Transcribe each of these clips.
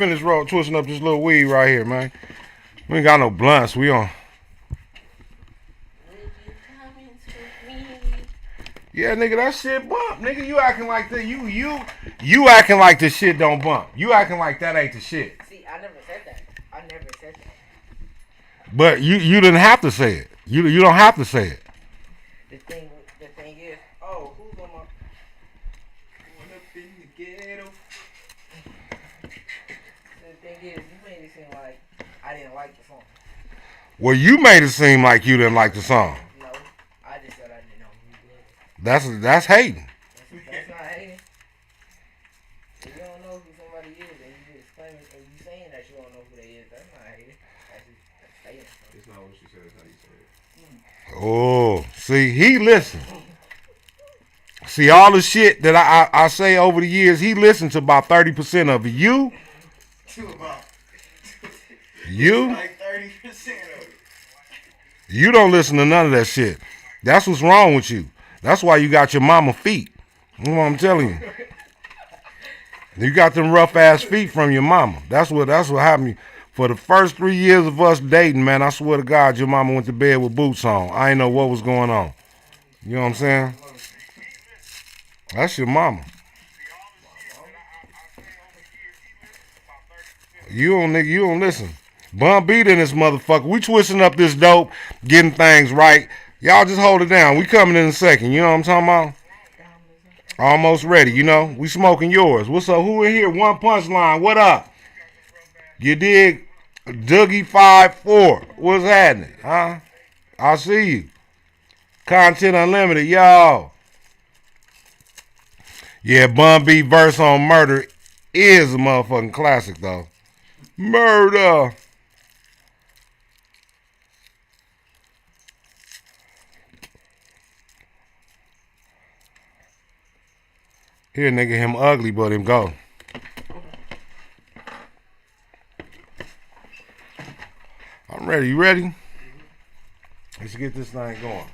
Finish roll, twisting up this little weed right here, man. We ain't got no blunts. We on. Yeah, nigga, that shit bump. Nigga, you acting like that. You acting like this shit don't bump. You acting like that ain't the shit. See, I never said that. I never said that. But you didn't have to say it. You don't have to say it. The thing is, oh, who's on my going up in the ghetto? The thing is, you made it seem like I didn't like the song. Well, you made it seem like you didn't like the song. No, I just said I didn't know who he was. That's hating. That's not hating. If you don't know who somebody is and you just claiming or you saying that you don't know who they is, that's not hating. That's hating. It's not what she said, it's how you say it. Oh, see, he listens. See, all the shit that I say over the years, he listens to about 30% of it. You? Like 30% of it. You don't listen to none of that shit. That's what's wrong with you. That's why you got your mama feet. You know what I'm telling you. You got them rough ass feet from your mama. That's what happened. For the first 3 years of us dating, man, I swear to God, your mama went to bed with boots on. I didn't know what was going on. You know what I'm saying? That's your mama. You don't listen. Bun B in this motherfucker. We twisting up this dope, getting things right. Y'all just hold it down. We coming in a second. You know what I'm talking about? Almost ready, you know. We smoking yours. What's up? Who in here? One punchline. What up? You dig? Dougie 5-4. What's happening? Huh? I see you. Content Unlimited, y'all. Yeah, Bun B verse on murder is a motherfucking classic, though. Murder. Here, nigga, him ugly, but him go. I'm ready. You ready? Let's get this thing going.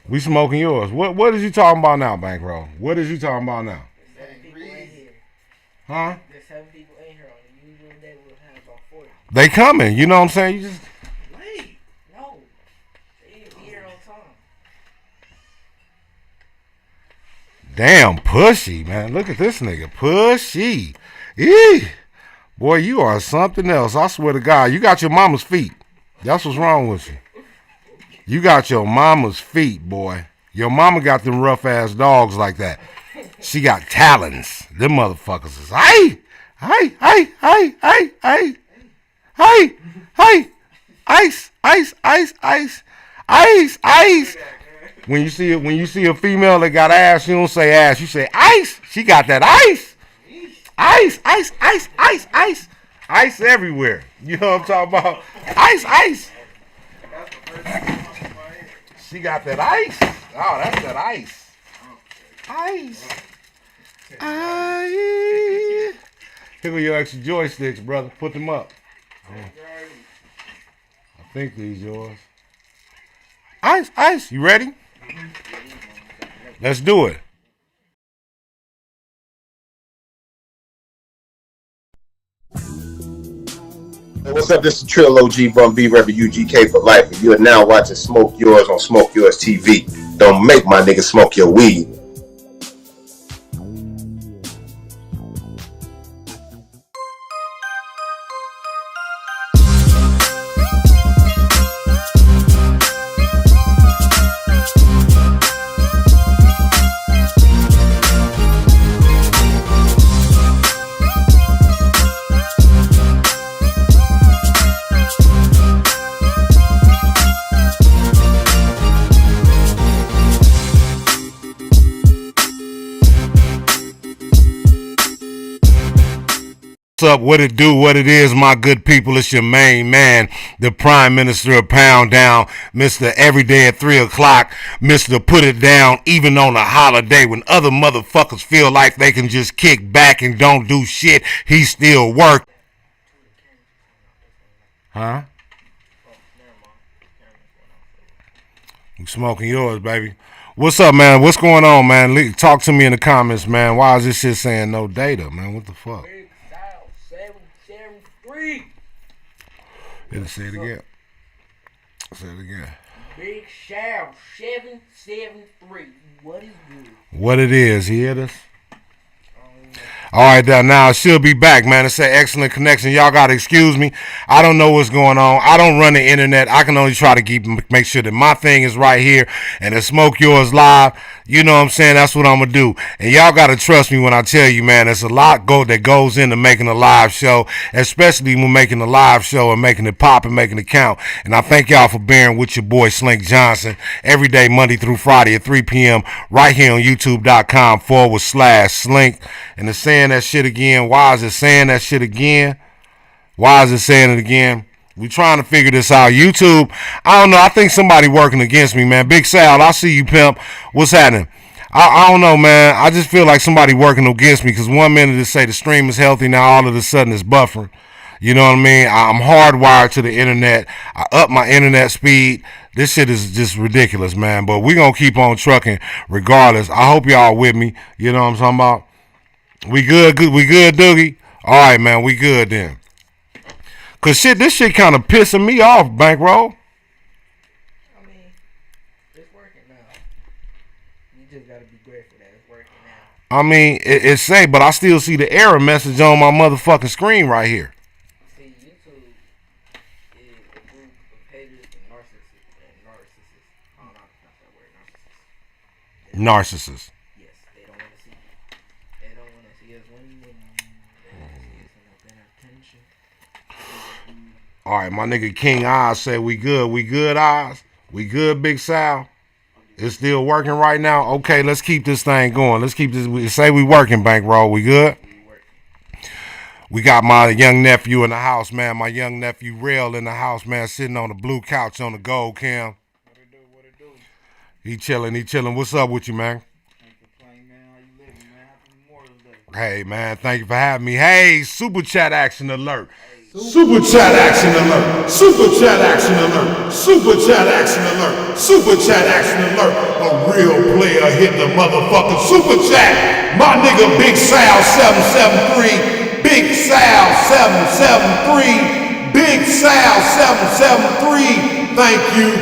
We smoking yours. What is you talking about now, Bankroll? What is you talking about now? There's 7 people in here. Huh? There's 7 people in here. On the usual day, we'll have about 40. They coming. You know what I'm saying? You just Wait. No. They ain't here on time. damn pushy, man. Look at this nigga. Pushy. Eee. Boy, you are something else. I swear to God. You got your mama's feet. That's what's wrong with you. You got your mama's feet, boy. Your mama got them rough ass dogs like that. She got talons. Them motherfuckers is hey, ice, ice. When you see a female that got ass, you don't say ass, you say ice. She got that ice. Ice everywhere. You know what I'm talking about? Ice. She got that ice. Oh, that's that ice. Ice. Here go your extra joysticks, brother. Put them up. I think these yours. Ice. You ready? Let's do it. Hey, what's up? This is Trill OG, Bun B, Rebel UGK for life, and you are now watching Smoke Yours on SmokeYours TV. Don't make my nigga smoke your weed. What's up? What it do? What it is, my good people? It's your main man, the Prime Minister of Pound Down, Mr. Everyday at 3 o'clock, Mr. Put It Down, even on a holiday when other motherfuckers feel like they can just kick back and don't do shit. He still work. Huh? You smoking yours, baby. What's up, man? What's going on, man? Talk to me in the comments, man. Why is this shit saying no data, man? What the fuck? Big style, 7 773. It'll say it again. Say it again. Big Shout 773. What is good? What it is, he hit us. All right, now she'll be back, man. It's an excellent connection. Y'all gotta excuse me. I don't know what's going on. I don't run the internet. I can only try to make sure that my thing is right here and the Smoke Yours live. You know what I'm saying? That's what I'm gonna do. And y'all gotta trust me when I tell you, man. There's a lot that goes into making a live show, especially when making a live show and making it pop and making it count. And I thank y'all for bearing with your boy Slink Johnson every day, Monday through Friday at 3 p.m. right here on YouTube.com/Slink. And it's saying that shit again. Why is it saying that shit again? Why is it saying it again? We trying to figure this out. YouTube, I don't know. I think somebody working against me, man. Big Sal, I see you, pimp. What's happening? I don't know, man. I just feel like somebody working against me because 1 minute they say the stream is healthy, now all of a sudden it's buffering. You know what I mean? I'm hardwired to the internet. I up my internet speed. This shit is just ridiculous, man. But we going to keep on trucking regardless. I hope y'all with me. You know what I'm talking about? We good, Doogie? All right, man, we good then. Cause this shit kind of pissing me off, Bankroll. I mean, it's working now. You just gotta be grateful that it's working now. I mean, it's say, but I still see the error message on my motherfucking screen right here. See, YouTube is a group of haters and narcissists. I don't know how to pronounce that word, Narcissists. Yes, they don't want to see you. They don't want to see us winning. They want to see us in a better attention. All right, my nigga King Oz said we good. We good, Oz? We good, Big Sal? It's still working right now? Okay, let's keep this thing going. Let's keep this. Say we working, Bankroll. We good? We got my young nephew in the house, man. My young nephew, Rail, in the house, man, sitting on the blue couch on the gold cam. What it do? He chilling. What's up with you, man? Can't complain, man. How you living, man? Happy Memorial Day. Hey, man, thank you for having me. Hey, Super Chat Action Alert. Super Chat Action Alert. Super Chat Action Alert. Super Chat Action Alert. Super Chat Action Alert. A real player hit the motherfucking Super Chat. My nigga Big Sal 773. Big Sal 773. Big Sal 773. Thank you.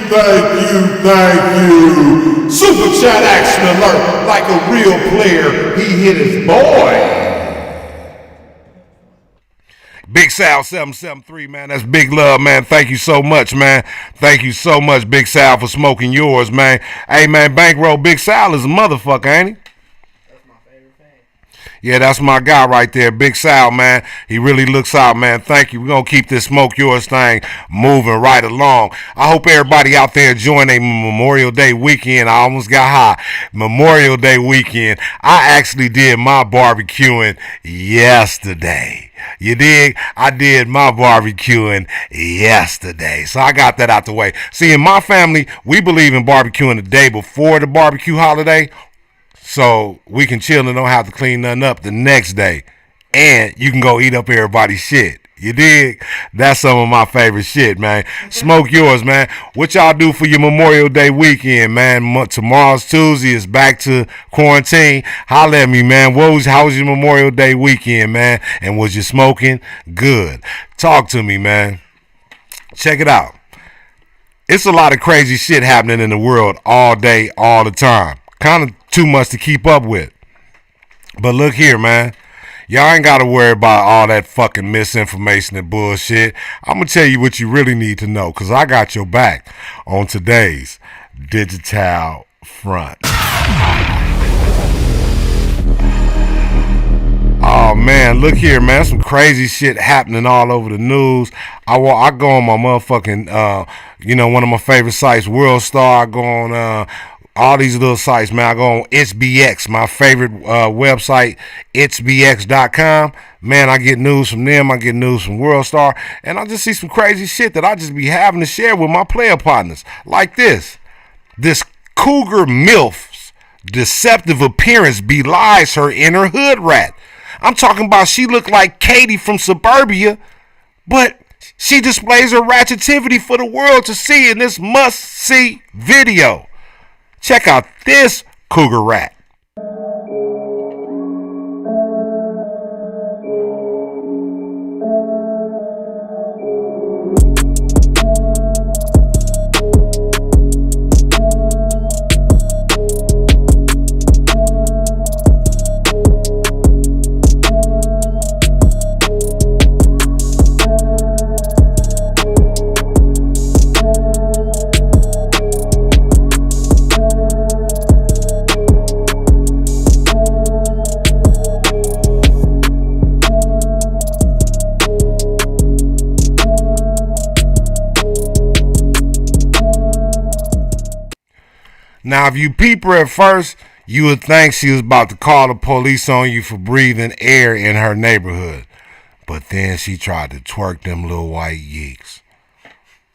Super Chat Action Alert. Like a real player, he hit his boy. Big Sal 773, man. That's big love, man. Thank you so much, man. Thank you so much, Big Sal, for smoking yours, man. Hey, man, Bankroll, Big Sal is a motherfucker, ain't he? That's my favorite thing. Yeah, that's my guy right there, Big Sal, man. He really looks out, man. Thank you. We're going to keep this Smoke Yours thing moving right along. I hope everybody out there enjoying a Memorial Day weekend. I almost got high. Memorial Day weekend. I actually did my barbecuing yesterday. You dig? I did my barbecuing yesterday. So I got that out the way. See, in my family, we believe in barbecuing the day before the barbecue holiday. So we can chill and don't have to clean nothing up the next day. And you can go eat up everybody's shit. You dig? That's some of my favorite shit, man. Smoke Yours, man. What y'all do for your Memorial Day weekend, man? Tomorrow's Tuesday. It's back to quarantine. Holla at me, man. How was your Memorial Day weekend, man? And was you smoking? Good. Talk to me, man. Check it out. It's a lot of crazy shit happening in the world all day, all the time. Kind of too much to keep up with. But look here, man. Y'all ain't got to worry about all that fucking misinformation and bullshit. I'm going to tell you what you really need to know, because I got your back on today's Digital Front. Oh, man, look here, man. Some crazy shit happening all over the news. I go on my motherfucking, one of my favorite sites, World Star. I go on all these little sites, man. I go on HBX, my favorite website, hbx.com. Man, I get news from them. I get news from World Star. And I just see some crazy shit that I just be having to share with my player partners. Like this. This cougar MILF's deceptive appearance belies her inner hood rat. I'm talking about she looked like Katie from Suburbia, but she displays her ratchetivity for the world to see in this must-see video. Check out this cougar rat. Now, if you peep her at first, you would think she was about to call the police on you for breathing air in her neighborhood. But then she tried to twerk them little white yeeks.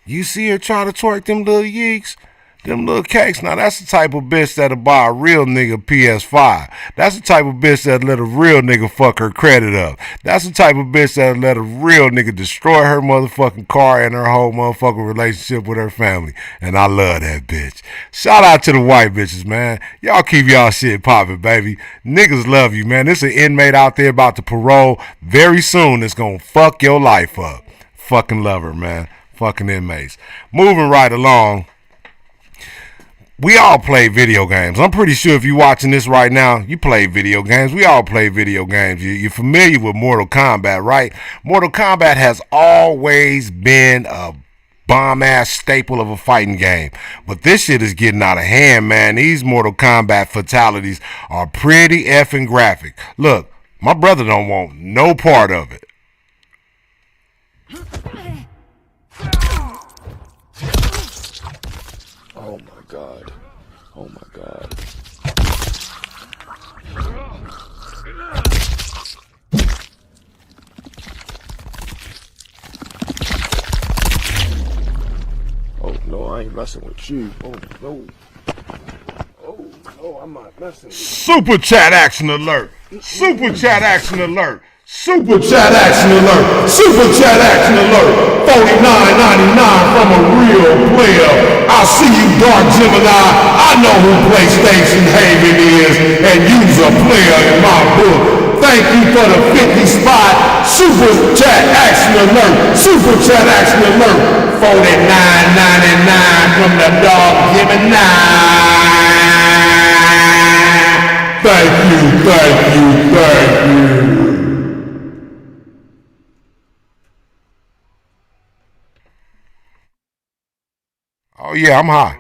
You see her try to twerk them little yeeks? Them little cakes. Now, that's the type of bitch that'll buy a real nigga PS5. That's the type of bitch that'll let a real nigga fuck her credit up. That's the type of bitch that'll let a real nigga destroy her motherfucking car and her whole motherfucking relationship with her family. And I love that bitch. Shout out to the white bitches, man. Y'all keep y'all shit popping, baby. Niggas love you, man. There's an inmate out there about to parole very soon that's gonna fuck your life up. Fucking love her, man. Fucking inmates. Moving right along. We all play video games. I'm pretty sure if you're watching this right now, you play video games. We all play video games. You're familiar with Mortal Kombat, right? Mortal Kombat has always been a bomb-ass staple of a fighting game. But this shit is getting out of hand, man. These Mortal Kombat fatalities are pretty effing graphic. Look, my brother don't want no part of it. Oh my God. Oh my God. Oh no, I ain't messing with you. Oh no. Oh no, I'm not messing with you. Super chat action alert. Super chat action alert. Super chat action alert. Super chat action alert. $49.99 from a real player. I see you, Dark Gemini. I know who PlayStation Haven is, and you's a player in my book. Thank you for the 50 spot. Super chat action alert. Super chat action alert. $49.99 from the Dark Gemini. Thank you, thank you, thank you. Oh, yeah, I'm high.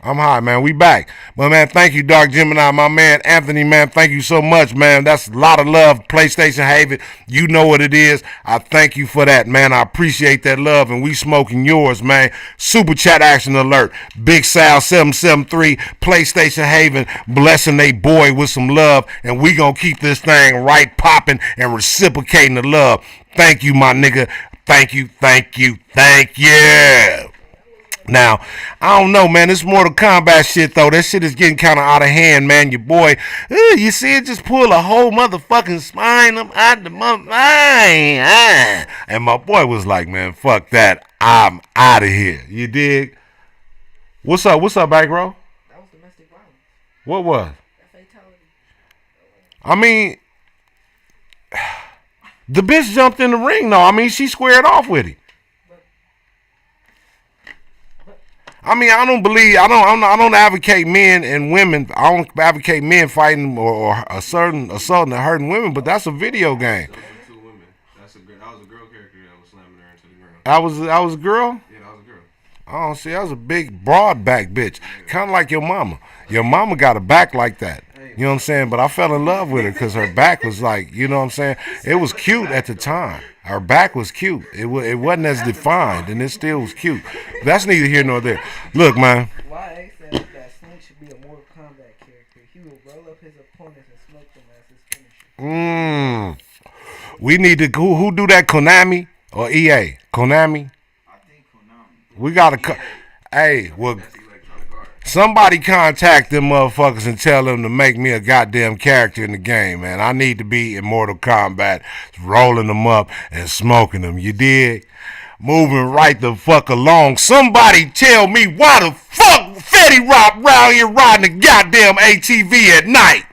I'm high, man. We back. But, man, thank you, Dark Gemini. My man, Anthony, man, thank you so much, man. That's a lot of love, PlayStation Haven. You know what it is. I thank you for that, man. I appreciate that love, and we smoking yours, man. Super chat action alert. Big Sal 773, PlayStation Haven, blessing they boy with some love, and we gonna keep this thing right popping and reciprocating the love. Thank you, my nigga. Thank you, thank you, thank you. Now, I don't know, man. This Mortal Kombat shit, though, that shit is getting kind of out of hand, man. Your boy, you see it just pull a whole motherfucking spine up out the mind. And my boy was like, man, fuck that. I'm out of here. You dig? What's up? What's up, back row? That was domestic violence. What was? That fatality. I mean, the bitch jumped in the ring, though. I mean, she squared off with him. I mean, I don't advocate men and women. I don't advocate men fighting or assaulting and hurting women, but that's a video game. Two women. That was a girl character that was slamming her into the ground. I was a girl? Yeah, that was a girl. Oh, see, that was a big, broad back bitch. Kind of like your mama. Your mama got a back like that. You know what I'm saying? But I fell in love with her because her back was like, you know what I'm saying? It was cute at the time. Her back was cute. It wasn't as defined, and it still was cute. That's neither here nor there. Look, man. Why said that Slink should be a Mortal Kombat character. He will roll up his opponents and smoke them as his finisher. We need to, who do that, Konami or EA? Konami? I think Konami. We got to, hey, well, somebody contact them motherfuckers and tell them to make me a goddamn character in the game, man. I need to be in Mortal Kombat, rolling them up and smoking them. You dig? Moving right the fuck along. Somebody tell me why the fuck Fetty Wap round here riding the goddamn ATV at night?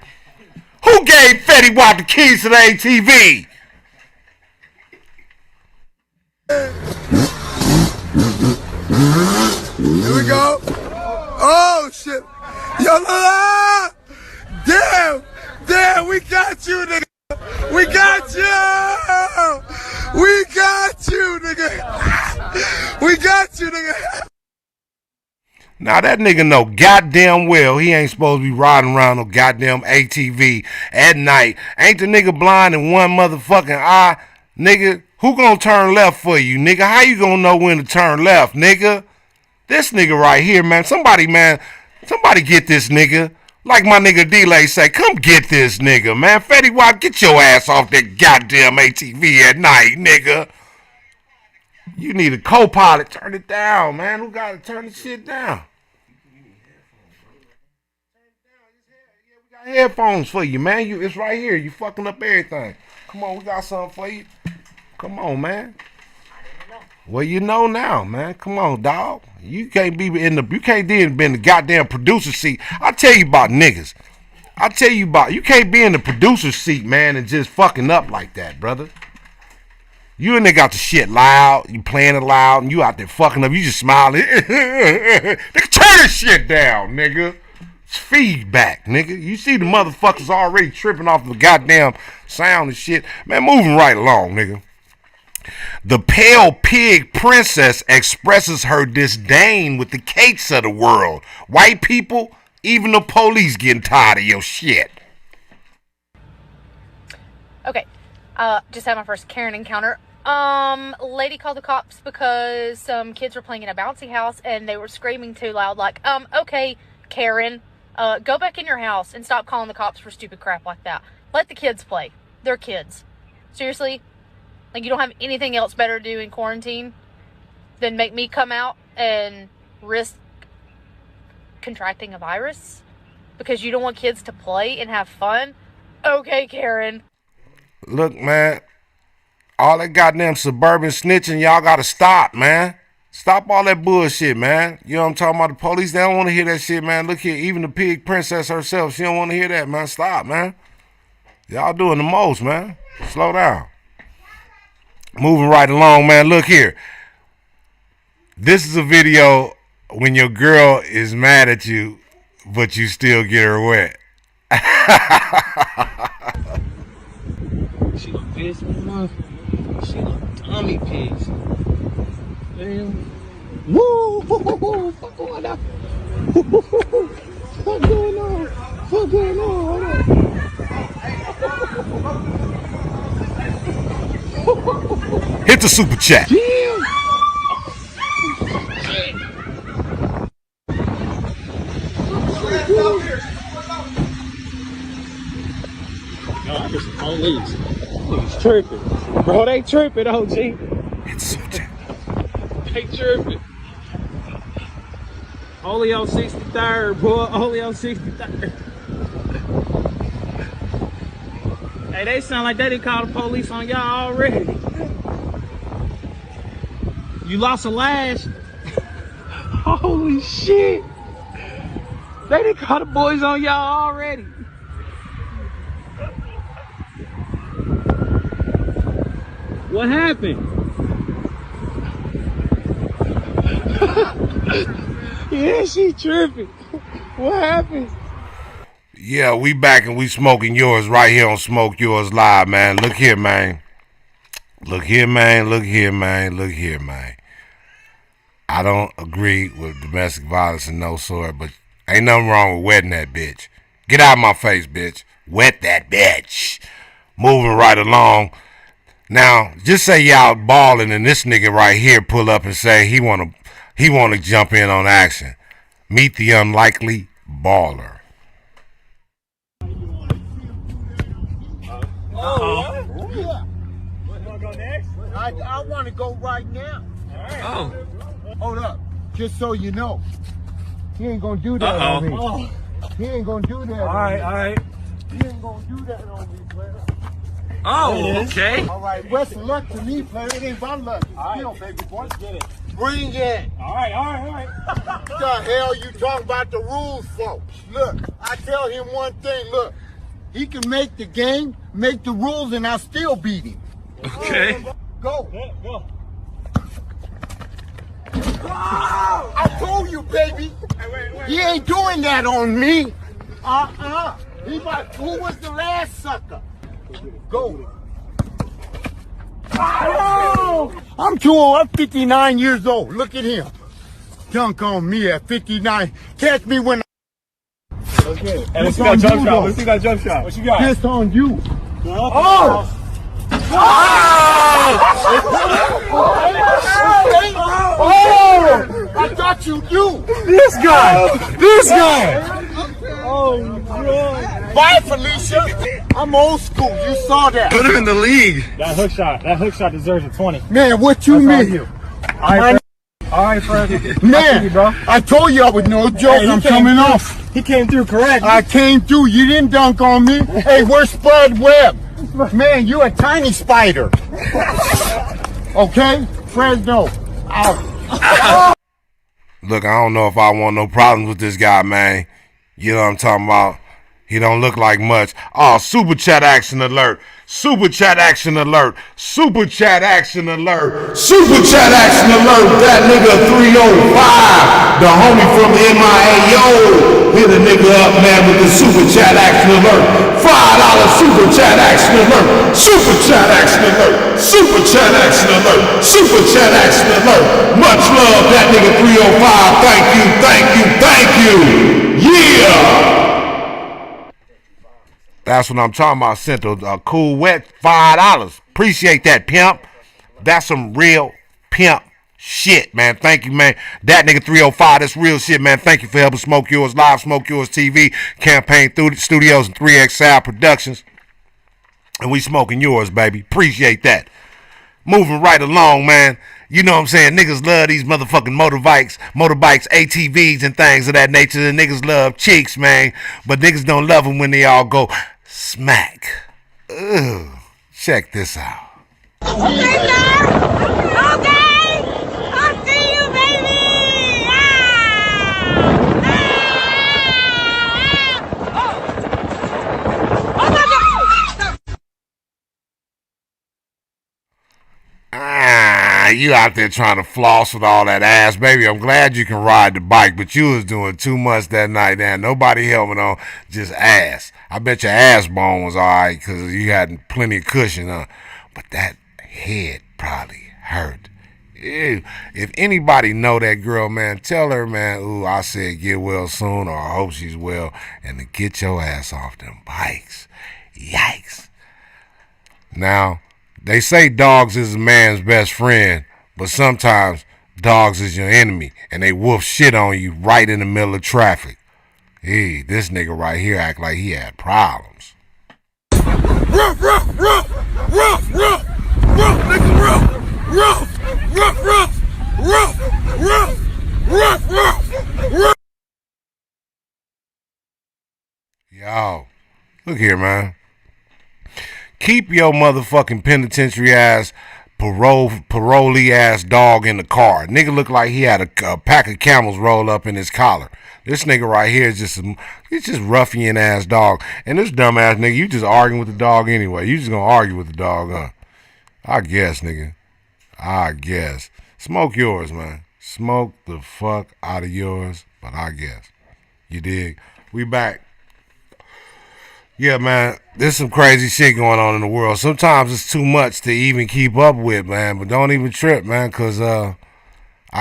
Who gave Fetty Wap the keys to the ATV? Here we go. Oh shit! Yo, la! Damn! We got you, nigga. We got you, nigga. We got you, nigga. Now that nigga know goddamn well he ain't supposed to be riding around no goddamn ATV at night. Ain't the nigga blind in one motherfucking eye? Nigga, who gonna turn left for you, nigga? How you gonna know when to turn left, nigga? This nigga right here, man. Somebody, man, Somebody get this nigga. Like my nigga D-Lay say, come get this nigga, man. Fetty Wap, get your ass off that goddamn ATV at night, nigga. You need a co-pilot. Turn it down, man. Who got to turn the shit down? We got headphones for you, man. It's right here. You fucking up everything. Come on, we got something for you. Come on, man. Well, you know now, man. Come on, dog. You can't be in the goddamn producer seat. I tell you about niggas. You can't be in the producer seat, man, and just fucking up like that, brother. You and they got the shit loud, you playing it loud, and you out there fucking up, you just smiling. Nigga, turn this shit down, nigga. It's feedback, nigga. You see the motherfuckers already tripping off the goddamn sound and shit. Man, moving right along, nigga. The pale pig princess expresses her disdain with the cakes of the world. White people, even the police getting tired of your shit. Okay, just had my first Karen encounter. Lady called the cops because some kids were playing in a bouncy house and they were screaming too loud. Like, okay, Karen, go back in your house and stop calling the cops for stupid crap like that. Let the kids play. They're kids. Seriously? Like, you don't have anything else better to do in quarantine than make me come out and risk contracting a virus because you don't want kids to play and have fun? Okay, Karen. Look, man, all that goddamn suburban snitching, y'all gotta stop, man. Stop all that bullshit, man. You know what I'm talking about? The police, they don't want to hear that shit, man. Look here, even the pig princess herself, she don't want to hear that, man. Stop, man. Y'all doing the most, man. Slow down. Moving right along, man. Look here. This is a video when your girl is mad at you, but you still get her wet. She look pissed, man. She look dummy pissed. Damn. Woo! Fuck going on? Fuck going on? Fuck going on? Hold on. Hit the super chat. Damn! No, I get some police. Niggas tripping. Bro, they tripping, OG. Hit the super chat. They tripping. Only on 63rd, boy. Only on 63rd. Hey, they sound like they didn't call the police on y'all already. You lost a lash? Holy shit. They didn't call the boys on y'all already. What happened? Yeah, she tripping. What happened? Yeah, we back and we smoking yours right here on Smoke Yours Live, man. Look here, man. Look here, man. Look here, man. Look here, man. I don't agree with domestic violence and no sort, but ain't nothing wrong with wetting that bitch. Get out of my face, bitch. Wet that bitch. Moving right along. Now, just say y'all balling and this nigga right here pull up and say he wanna jump in on action. Meet the unlikely baller. Oh, yeah. Want to go next? I want to go right now. All right. Oh. Hold up. Just so you know, he ain't going to do that on me. Oh. He ain't going to do that All right. He ain't going to do that on me, player. Oh, okay. All right. Best of luck to me, player. It ain't my luck. All right, baby boy. Let's get it. Bring it. All right. What the hell you talking about the rules for? Look, I tell him one thing. Look, he can make the game, make the rules, and I still beat him. Okay. Go. Go. I told you, baby. He ain't doing that on me. Who was the last sucker? Go. Oh, I'm too old. I'm 59 years old. Look at him. Dunk on me at 59. Catch me when Okay. And let's see that jump shot. Let's see that jump shot. What you got? Piss on you. Oh! Oh! I thought you knew. Yes, guy. This guy. Oh, God. Bye, Felicia. I'm old school. You saw that. Put him in the league. That hook shot deserves a 20. Man, what you mean? All right, Fred. Man, I told you I was no joke. I'm coming off. He came through correct. I came through. You didn't dunk on me. Hey, where's Spud Webb? Man, you a tiny spider. Okay? Fresno, out. Look, I don't know if I want no problems with this guy, man. You know what I'm talking about? He don't look like much. Oh, super chat action alert. Super chat action alert. Super chat action alert. Super chat action alert. That nigga 305. The homie from MIA. Yo, hit a nigga up, man, with the super chat action alert. $5 super chat action alert. Super chat action alert. Super chat action alert. Super chat action alert. Much love, that nigga 305. Thank you, thank you, thank you. Yeah. That's what I'm talking about. Sent a cool wet $5. Appreciate that, pimp. That's some real pimp shit, man. Thank you, man. That nigga 305, that's real shit, man. Thank you for helping Smoke Yours Live, Smoke Yours TV, Campaign through the Studios, and 3X Sound Productions. And we smoking yours, baby. Appreciate that. Moving right along, man. You know what I'm saying? Niggas love these motherfucking motorbikes, ATVs, and things of that nature. And niggas love chicks, man. But niggas don't love them when they all go smack. Ugh. Check this out. Okay, sir. Okay. I'll see you, baby. Oh my God. You out there trying to floss with all that ass, baby. I'm glad you can ride the bike, but you was doing too much that night, man. Nobody helping on, just ass. I bet your ass bone was all right because you had plenty of cushion, huh? But that head probably hurt. Ew. If anybody know that girl, man, tell her, man, ooh, I said get well soon, or I hope she's well, and to get your ass off them bikes. Yikes. Now, they say dogs is a man's best friend, but sometimes dogs is your enemy, and they wolf shit on you right in the middle of traffic. Hey, this nigga right here act like he had problems. Rough, rough, rough, rough, rough, rough, nigga, rough, rough, rough, rough, rough, rough, rough, rough, rough. Yo, look here, man. Keep your motherfucking penitentiary ass, parolee ass dog in the car. Nigga look like he had a pack of Camels rolled up in his collar. This nigga right here is he's just ruffian ass dog. And this dumb ass nigga, you just arguing with the dog anyway. You just gonna argue with the dog, huh? I guess, nigga. I guess. Smoke yours, man. Smoke the fuck out of yours, but I guess. You dig? We back. Yeah, man, there's some crazy shit going on in the world. Sometimes it's too much to even keep up with, man. But don't even trip, man, because I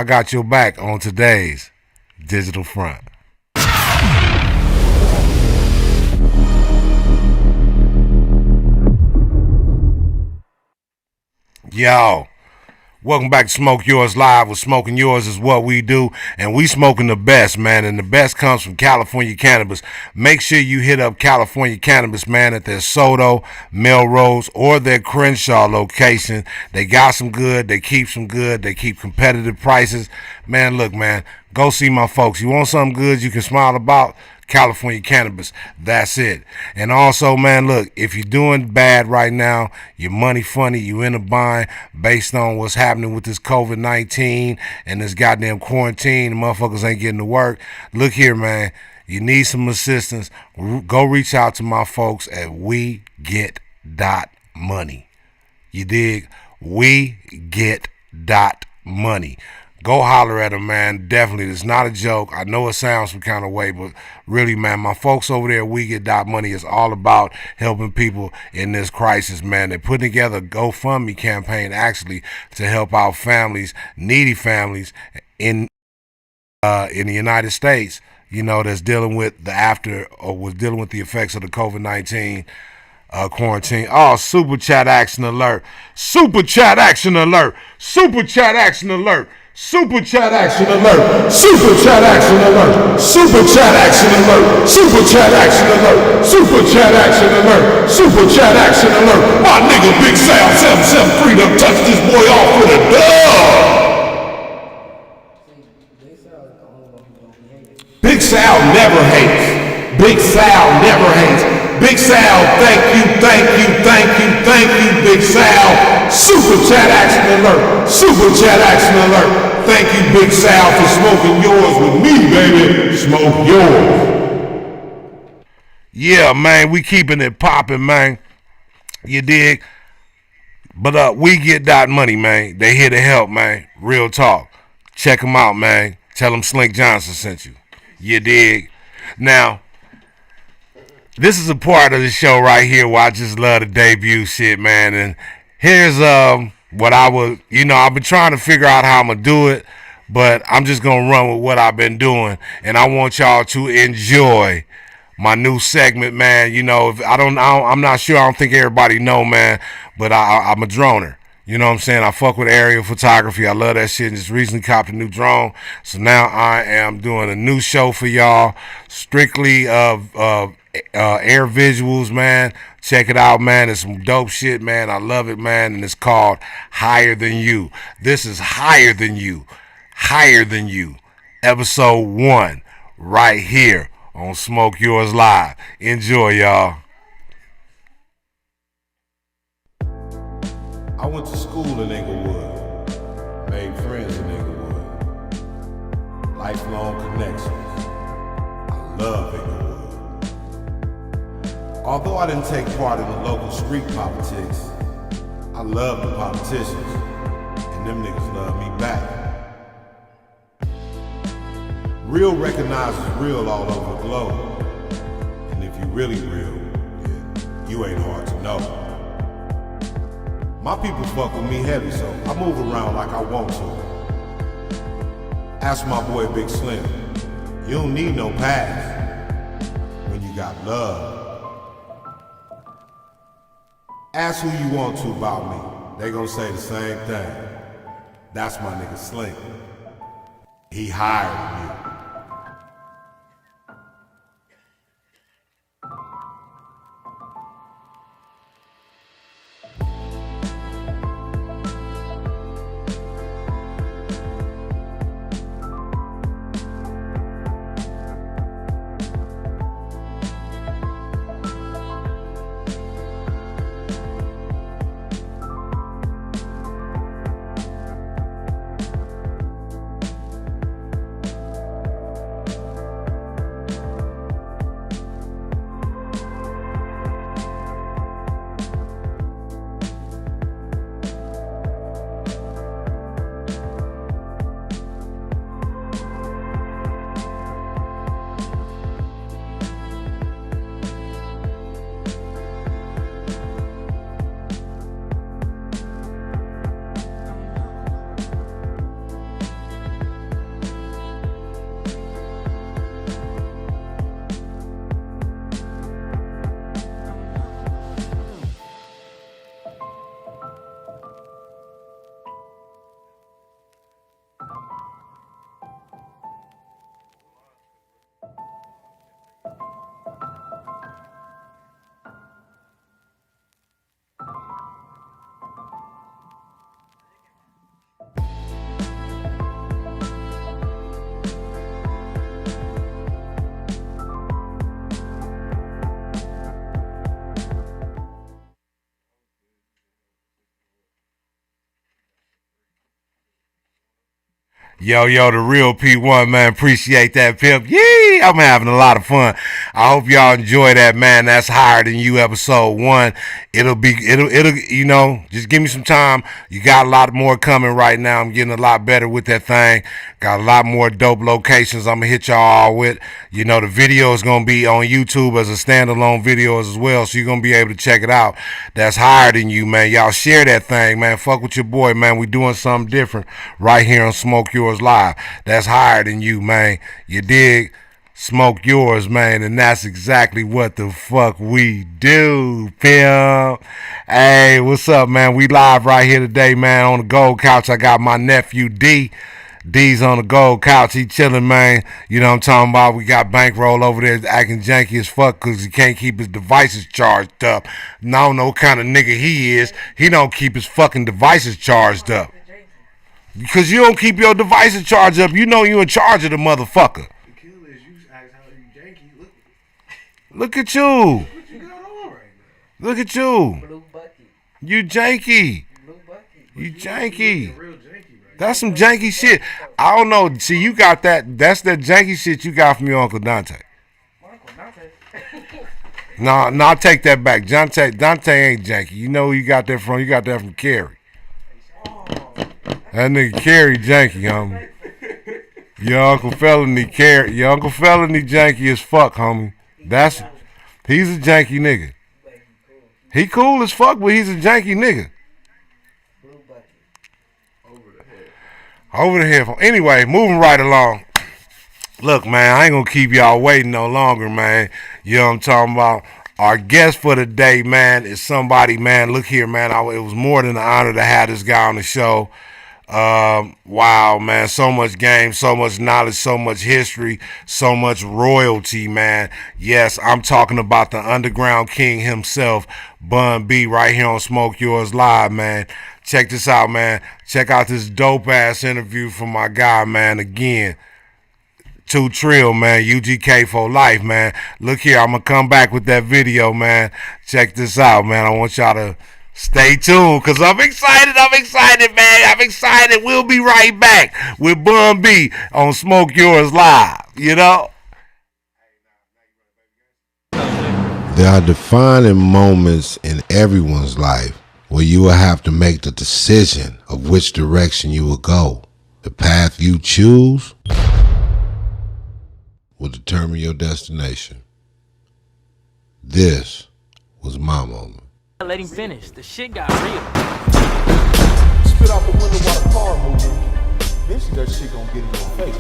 got your back on today's Digital Front. Yo. Welcome back to Smoke Yours Live, with Smoking Yours is what we do, and we smoking the best, man, and the best comes from California Cannabis. Make sure you hit up California Cannabis, man, at their Soto, Melrose, or their Crenshaw location. They got some good, they keep some good, they keep competitive prices. Man, look, man, go see my folks. You want something good you can smile about? California Cannabis, that's it. And also, man, look, if you're doing bad right now, your money funny, you in a bind based on what's happening with this COVID-19 and this goddamn quarantine, the motherfuckers ain't getting to work. Look here, man, you need some assistance, go reach out to my folks at WeGet.money. You dig? WeGet.money. Go holler at them, man. Definitely. It's not a joke. I know it sounds some kind of way, but really, man, my folks over there at WeGet.money is all about helping people in this crisis, man. They're putting together a GoFundMe campaign, actually, to help out families, needy families in the United States, you know, that's dealing with was dealing with the effects of the COVID-19 quarantine. Oh, super chat action alert. Super chat action alert. Super chat action alert. Super chat action alert. Super chat action alert. Super chat action alert. Super chat action alert. Super chat action alert. Super chat action alert. My nigga Big Sal 773 done touched this boy off with a dub. Big Sal never hates. Big Sal never hates. Big Sal, thank you, thank you, thank you, thank you, Big Sal. Super chat action alert. Super chat action alert. Thank you, Big Sal, for smoking yours with me, baby. Smoke yours. Yeah, man, we keeping it popping, man. You dig? But we get that money, man. They here to help, man. Real talk. Check them out, man. Tell them Slink Johnson sent you. You dig? Now, this is a part of the show right here where I just love the debut shit, man. And here's what I would, I've been trying to figure out how I'm gonna do it, but I'm just gonna run with what I've been doing, and I want y'all to enjoy my new segment, man. If I'm not sure. I don't think everybody know, man. But I'm a droner. You know what I'm saying? I fuck with aerial photography. I love that shit. And just recently copped a new drone, so now I am doing a new show for y'all, strictly of air visuals, man. Check it out, man. It's some dope shit, man. I love it, man. And it's called Higher Than You. This is Higher Than You. Higher Than You. Episode 1. Right here on SmokeYours Live. Enjoy, y'all. I went to school in Inglewood. Made friends in Inglewood. Lifelong connections. I love Inglewood. Although I didn't take part in the local street politics, I love the politicians, and them niggas love me back. Real recognizes real all over the globe, and if you really real, then you ain't hard to know. My people fuck with me heavy, so I move around like I want to. Ask my boy Big Slim, you don't need no pass when you got love. Ask who you want to about me. They gonna say the same thing. That's my nigga Slink. He hired me. Yo, the real P1, man. Appreciate that, pimp. Yee! I'm having a lot of fun. I hope y'all enjoy that, man. That's Higher Than You, episode 1. It'll just give me some time. You got a lot more coming right now. I'm getting a lot better with that thing. Got a lot more dope locations I'm going to hit y'all all with. The video is going to be on YouTube as a standalone video as well, so you're going to be able to check it out. That's Higher Than You, man. Y'all share that thing, man. Fuck with your boy, man. We doing something different right here on SmokeYours Live. That's Higher Than You, man. You dig? SmokeYours, man. And that's exactly what the fuck we do, pimp. Hey, what's up, man? We live right here today, man. On the gold couch, I got my nephew D. D's on the gold couch. He chilling, man. You know what I'm talking about? We got Bankroll over there acting janky as fuck because he can't keep his devices charged up. And I don't know what kind of nigga he is. He don't keep his fucking devices charged up. Because you don't keep your devices charged up. You know you in charge of the motherfucker. The killer is you ask how you janky. Look at you. What you got on right now? Look at you. Blue bucket. You janky. Blue bucket. You janky. Real janky, right? That's some janky shit. I don't know. See, you got that. That's that janky shit you got from your Uncle Dante. Uncle Dante. No, I'll take that back. Dante ain't janky. You know who you got that from? You got that from Kerry. That nigga Kerry janky, homie. Your Uncle Felony janky as fuck, homie. He's a janky nigga. He cool as fuck, but he's a janky nigga. Over the head. Anyway, moving right along. Look, man, I ain't gonna keep y'all waiting no longer, man. You know what I'm talking about? Our guest for the day, man, is somebody, man. Look here, man. It was more than an honor to have this guy on the show. Wow, man. So much game, so much knowledge, so much history, so much royalty, man. Yes, I'm talking about the underground king himself, Bun B, right here on SmokeYours Live, man. Check this out, man. Check out this dope-ass interview from my guy, man. Again, to Trill, man. UGK for life, man. Look here, I'm going to come back with that video, man. Check this out, man. I want y'all to stay tuned, because I'm excited, man. I'm excited. We'll be right back with Bun B on SmokeYours Live, you know? There are defining moments in everyone's life where you will have to make the decision of which direction you will go. The path you choose will determine your destination. This was my moment. Let him finish. The shit got real. Spit out the window while the car moving. Eventually that shit gonna get in your face.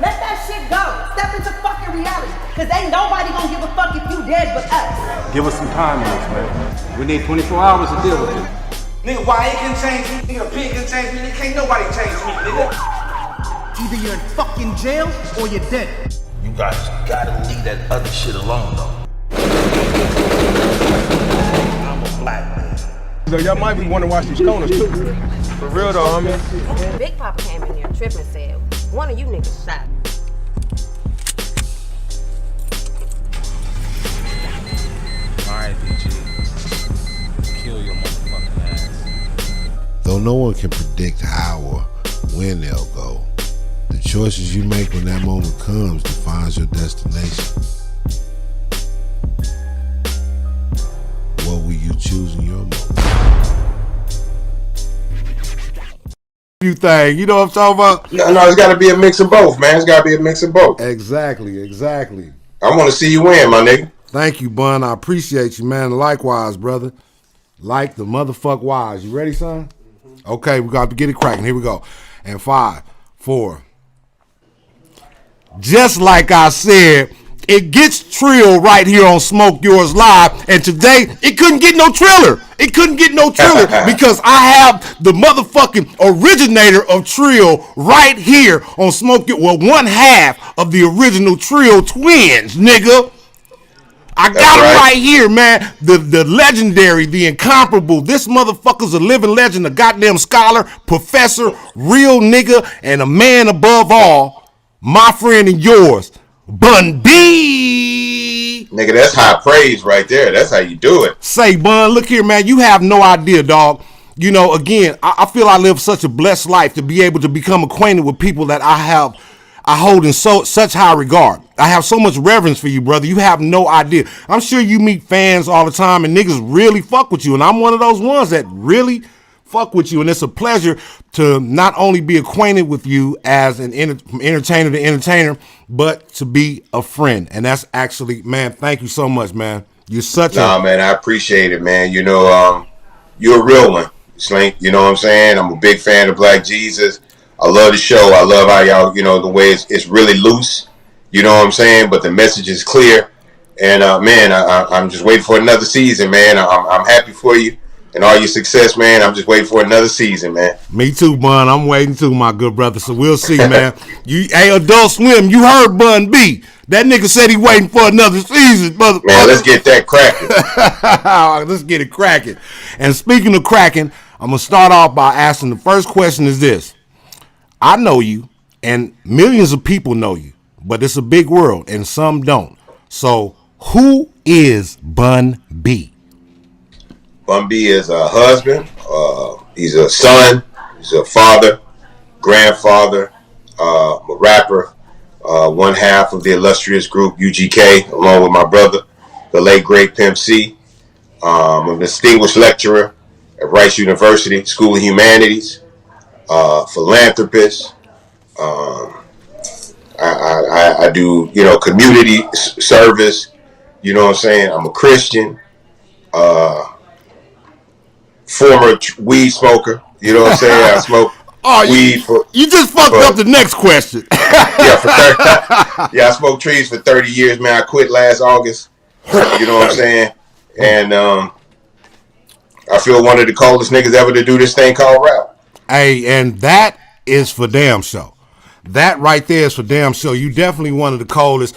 Let that shit go. Step into fucking reality. Cause ain't nobody gonna give a fuck if you dead but us. Give us some time on this, man. We need 24 hours to deal with it. Nigga, why it can change me? Nigga, a pig can change me. Nigga, can't nobody change me, nigga. Either you're in fucking jail or you're dead. You guys gotta leave that other shit alone, though. I'm a black man. So y'all might be wondering why she's corners too. For real though, homie. Big Papa came in here tripping and said, one of you niggas shot. Alright, BG. Kill your motherfucking ass. Though no one can predict how or when they'll go, the choices you make when that moment comes defines your destination. What will you choose in your moment? You think, you know what I'm talking about? No, it's got to be a mix of both, man. It's got to be a mix of both. Exactly. I want to see you win, my nigga. Thank you, Bun. I appreciate you, man. Likewise, brother. Like the motherfuck wise. You ready, son? Okay, we got to get it cracking. Here we go. And 5, 4. Just like I said, it gets Trill right here on SmokeYours Live, and today it couldn't get no Triller. Because I have the motherfucking originator of Trill right here on SmokeYours. Well, one half of the original Trill twins, nigga. I got him right here, man. The legendary, the incomparable. This motherfucker's a living legend, a goddamn scholar, professor, real nigga, and a man above all. My friend and yours, Bun B. Nigga, that's high praise right there. That's how you do it. Say, Bun, look here, man. You have no idea, dog. You know, again, I feel I live such a blessed life to be able to become acquainted with people that I hold in such high regard. I have so much reverence for you, brother. You have no idea. I'm sure you meet fans all the time and niggas really fuck with you. And I'm one of those ones that really fuck with you. And it's a pleasure to not only be acquainted with you as an entertainer to entertainer, but to be a friend. And that's actually, man, thank you so much, man. You're such man, I appreciate it, man. You know, you're a real one, Slink. You know what I'm saying? I'm a big fan of Black Jesus. I love the show. I love how y'all, you know, the way it's really loose. You know what I'm saying? But the message is clear. And, man, I'm just waiting for another season, man. I'm happy for you. and all your success, man. I'm just waiting for another season, man. Me too, Bun. I'm waiting too, my good brother. So we'll see, man. Hey, Adult Swim, you heard Bun B. That nigga said he waiting for another season, brother. Man, let's get that cracking. Let's get it cracking. And speaking of cracking, I'm going to start off by asking the first question is this. I know you, and millions of people know you, but it's a big world, and some don't. So who is Bun B? Bun B is a husband. He's a son. He's a father, grandfather, a rapper. One half of the illustrious group UGK, along with my brother, the late great Pimp C. I'm a distinguished lecturer at Rice University School of Humanities, philanthropist. I do, community service. You know what I'm saying? I'm a Christian, former weed smoker. You know what I'm saying? I smoke weed for. You just fucked up the next question. I smoked trees for 30 years, man. I quit last August. You know what I'm saying? And I feel one of the coldest niggas ever to do this thing called rap. Hey, and that is for damn sure. That right there is for damn sure. You definitely one of the coldest.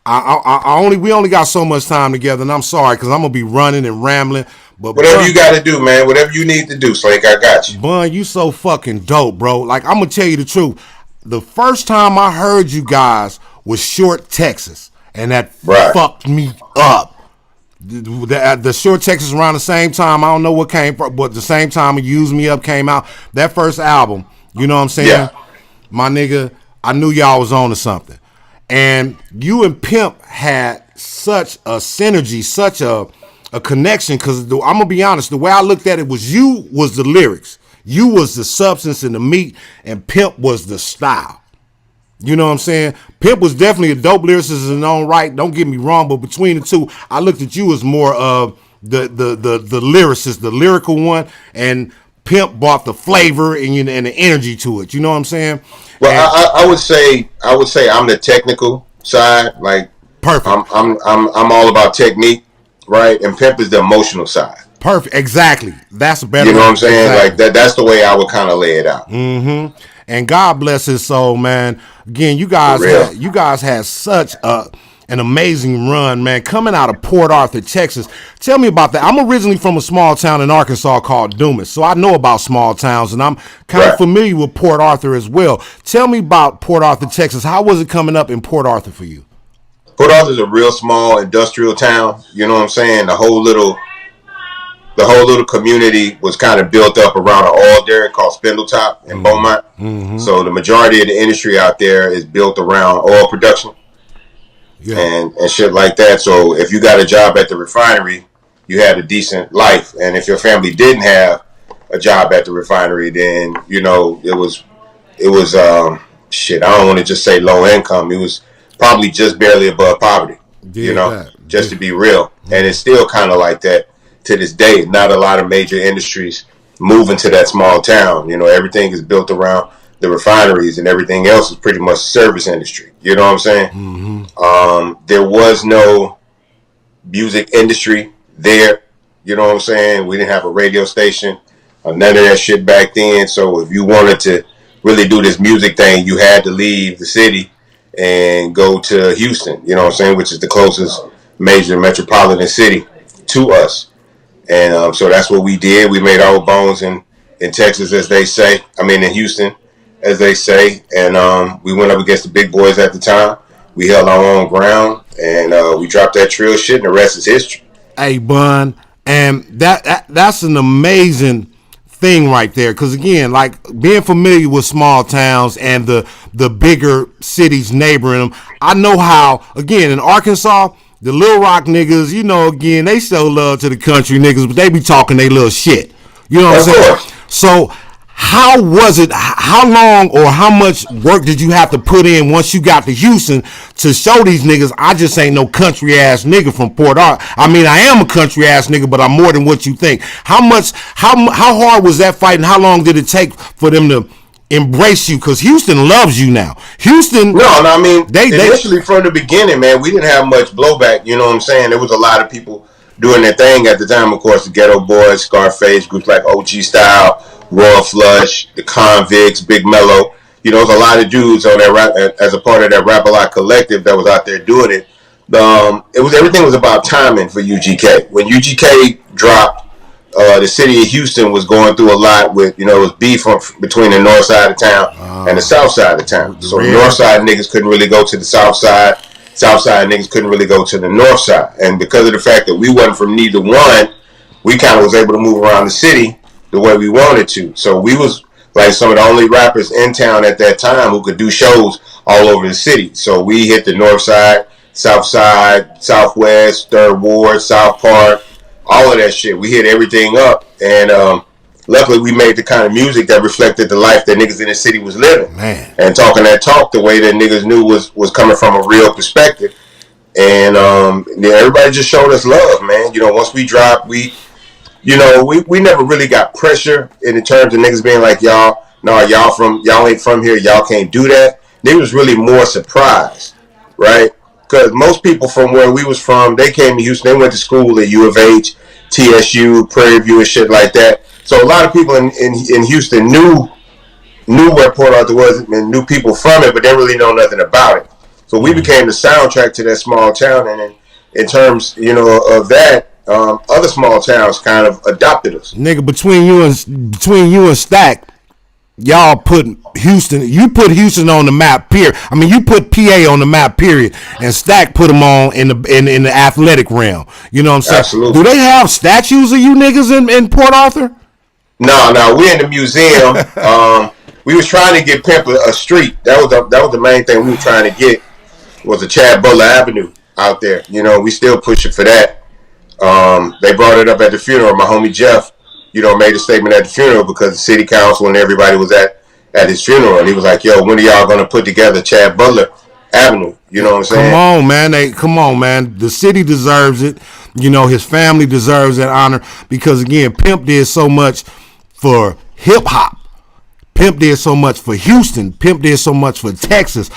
We only got so much time together, and I'm sorry because I'm gonna be running and rambling. But whatever you got to do, man. Whatever you need to do, Slink, I got you. Bun, you so fucking dope, bro. Like, I'm gonna tell you the truth. The first time I heard you guys was Short Texas, and that fucked me up. The Short Texas around the same time. I don't know what came from, but the same time Use Me Up came out. That first album, you know what I'm saying? Yeah. My nigga, I knew y'all was on to something. And you and Pimp had such a synergy, such a connection, because I'm going to be honest, the way I looked at it was you was the lyrics. You was the substance and the meat, and Pimp was the style. You know what I'm saying? Pimp was definitely a dope lyricist in his own right. Don't get me wrong, but between the two, I looked at you as more of the lyricist, the lyrical one, and Pimp brought the flavor and the energy to it. You know what I'm saying? Well, I would say I'm the technical side. Like, perfect. I'm all about technique, right? And Pimp is the emotional side. Perfect. Exactly. That's better. You know what I'm saying? Exactly. Like that's the way I would kind of lay it out. Mm-hmm. And God bless his soul, man. Again, you guys had such an amazing run, man, coming out of Port Arthur, Texas. Tell me about that. I'm originally from a small town in Arkansas called Dumas, so I know about small towns, and I'm kind of familiar with Port Arthur as well. Tell me about Port Arthur, Texas. How was it coming up in Port Arthur for you? Port Arthur is a real small industrial town. You know what I'm saying? The whole little community was kind of built up around an oil derrick called Spindletop in Beaumont. Mm-hmm. So the majority of the industry out there is built around oil production. Yeah. And shit like that. So if you got a job at the refinery, you had a decent life. And if your family didn't have a job at the refinery, then, it was shit, I don't want to just say low income. It was probably just barely above poverty, just to be real. And it's still kind of like that to this day. Not a lot of major industries move into that small town. Everything is built around the refineries, and everything else is pretty much service industry. You know what I'm saying? Mm-hmm. There was no music industry there. You know what I'm saying? We didn't have a radio station, none of that shit back then. So if you wanted to really do this music thing, you had to leave the city and go to Houston, you know what I'm saying, which is the closest major metropolitan city to us. And so that's what we did. We made our bones in Texas, as they say. In Houston, as they say. And we went up against the big boys at the time. We held our own ground, and we dropped that Trill shit, and the rest is history. Hey, Bun, and that's an amazing thing right there, because again, like being familiar with small towns and the bigger cities neighboring them, I know how, again, in Arkansas, the Little Rock niggas, again, they show love to the country niggas, but they be talking they little shit. You know what I'm saying? So how was it? How long or how much work did you have to put in once you got to Houston to show these niggas I just ain't no country ass nigga from Port Arthur? I am a country ass nigga, but I'm more than what you think. How hard was that fight, and how long did it take for them to embrace you? Because Houston loves you now. Houston. They initially from the beginning, man, we didn't have much blowback. You know what I'm saying? There was a lot of people doing their thing at the time. Of course, the Ghetto Boys, Scarface, groups like OG Style, Royal Flush, the Convicts, Big Mello. You know, there's a lot of dudes on that rap as a part of that Rap-A-Lot collective that was out there doing it. Everything was about timing for UGK. When UGK dropped, the city of Houston was going through a lot with, it was beef between the north side of town and the south side of town. So the north side niggas couldn't really go to the south side. South side niggas couldn't really go to the north side. And because of the fact that we wasn't from neither one, we kind of was able to move around the city the way we wanted to. So we was like some of the only rappers in town at that time who could do shows all over the city. So we hit the north side, south side, southwest, third ward, South Park, all of that shit. We hit everything up, and luckily we made the kind of music that reflected the life that niggas in the city was living. Man. And talking that talk the way that niggas knew was coming from a real perspective. And everybody just showed us love, man. Once we dropped, we never really got pressure in terms of niggas being like, y'all ain't from here, y'all can't do that. Niggas was really more surprised, right? Because most people from where we was from, they came to Houston. They went to school at U of H, TSU, Prairie View, and shit like that. So a lot of people in Houston knew where Port Arthur was and knew people from it, but they really know nothing about it. So we became the soundtrack to that small town. And in terms, of that, other small towns kind of adopted us. Nigga, between you and Stack, y'all put Houston. You put Houston on the map. Period. I mean, you put PA on the map. Period. And Stack put them on in the athletic realm. You know what I'm saying? Absolutely. Do they have statues of you niggas in Port Arthur? No. We in the museum. We was trying to get Pimp a street. That was the main thing we were trying to get. Was a Chad Butler Avenue out there. We still pushing for that. They brought it up at the funeral. My homie Jeff, made a statement at the funeral because the city council and everybody was at his funeral, and he was like, "Yo, when are y'all gonna put together Chad Butler Avenue?" You know what I'm saying? Come on, man. The city deserves it. His family deserves that honor because again, Pimp did so much for hip hop. Pimp did so much for Houston. Pimp did so much for Texas.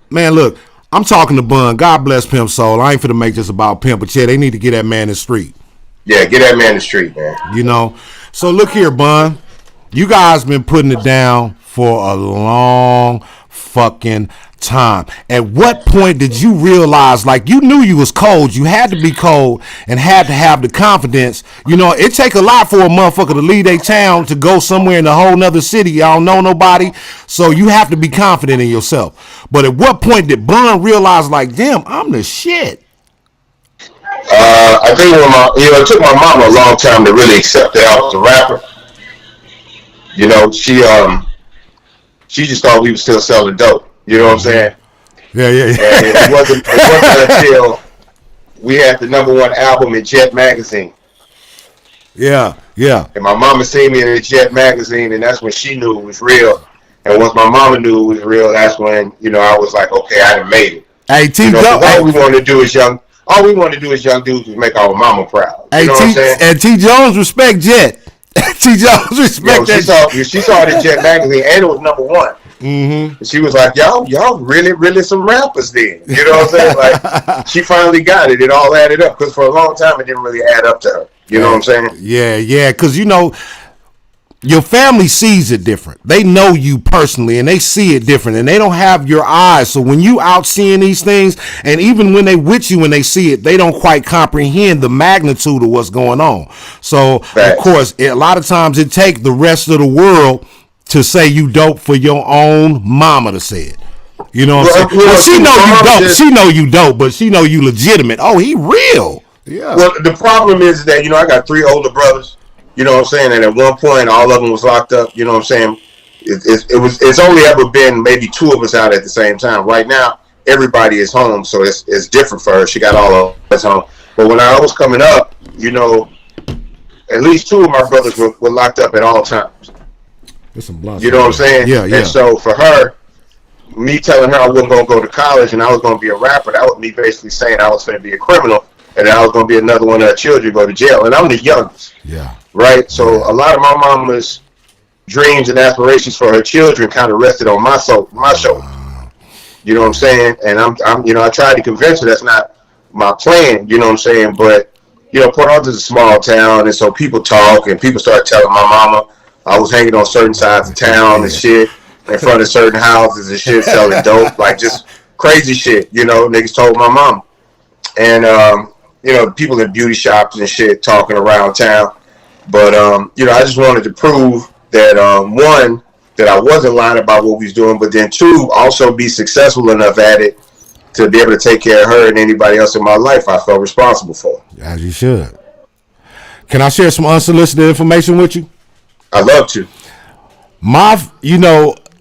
Man, look, I'm talking to Bun. God bless Pimp's soul. I ain't finna make this about Pimp, but yeah, they need to get that man in the street. Yeah, get that man in the street, man. So look here, Bun. You guys been putting it down for a long fucking time. At what point did you realize, like, you knew you was cold, you had to be cold and had to have the confidence? It take a lot for a motherfucker to leave their town to go somewhere in a whole nother city. Y'all don't know nobody, so you have to be confident in yourself. But at what point did Bun realize, like, damn, I'm the shit? I think it took my mama a long time to really accept that I was a rapper. She just thought we were still selling dope. You know what I'm saying? Yeah. And it wasn't until we had the #1 album in Jet Magazine. Yeah. And my mama seen me in the Jet Magazine, and that's when she knew it was real. And once my mama knew it was real, that's when, I was like, okay, I done made it. Hey, all we want to do is young dudes to make our mama proud. You know what I'm saying? And T. Jones respect Jet. T. Jones respect that. She saw the Jet Magazine, and it was #1. Mm-hmm. And she was like, y'all really some rappers then. You know what I'm saying? Like, she finally got it. It all added up. Because for a long time, it didn't really add up to her. You know what I'm saying? Yeah. Because, your family sees it different. They know you personally, and they see it different, and they don't have your eyes. So when you out seeing these things, and even when they with you and they see it, they don't quite comprehend the magnitude of what's going on. So, Of course, a lot of times it takes the rest of the world to say you dope for your own mama to say it. You know what I'm saying? Well, she know you dope. She know you dope, but she know you legitimate. Oh, he real. Yeah. Well, the problem is that, I got 3 older brothers. You know what I'm saying? And at one point, all of them was locked up. You know what I'm saying? It's only ever been maybe 2 of us out at the same time. Right now, everybody is home, so it's different for her. She got all of us home. But when I was coming up, at least 2 of my brothers were locked up at all times. You know what I'm saying? Yeah. And so for her, me telling her I wasn't going to go to college and I was going to be a rapper, that was me basically saying I was going to be a criminal and I was going to be another one of her children go to jail. And I'm the youngest. Yeah. Right? So a lot of my mama's dreams and aspirations for her children kind of rested on my shoulders. You know what I'm saying? And I'm I tried to convince her that's not my plan, you know what I'm saying? But Port Arthur's a small town, and so people talk, and people start telling my mama I was hanging on certain sides of town and shit, in front of certain houses and shit, selling dope, like just crazy shit. Niggas told my mom, and people in beauty shops and shit talking around town. But I just wanted to prove that one, that I wasn't lying about what we was doing, but then two, also be successful enough at it to be able to take care of her and anybody else in my life I felt responsible for. As you should. Can I share some unsolicited information with you? I'd love to.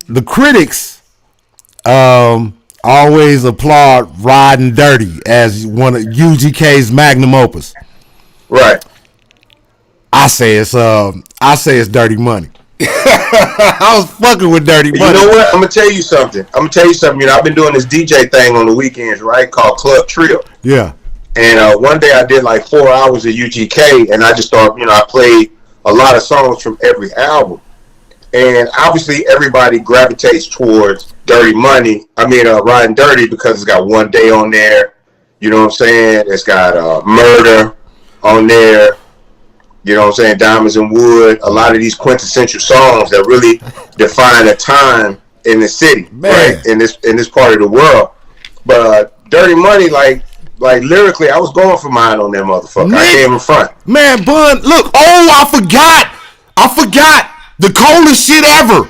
The critics always applaud Riding Dirty as one of UGK's magnum opus. Right. I say it's Dirty Money. I was fucking with Dirty Money. You know what? I'm gonna tell you something. I've been doing this DJ thing on the weekends, right? Called Club Trill. Yeah. And one day I did like 4 hours of UGK, and I just thought, I played a lot of songs from every album. And obviously everybody gravitates towards Dirty Money. Riding Dirty, because it's got One Day on there. You know what I'm saying? It's got Murder on there. You know what I'm saying? Diamonds and Wood. A lot of these quintessential songs that really define a time in the city, right? In this part of the world. But Dirty Money, like lyrically, I was going for mine on that motherfucker. I came in front. Man, Bun, look. Oh, I forgot. The coldest shit ever.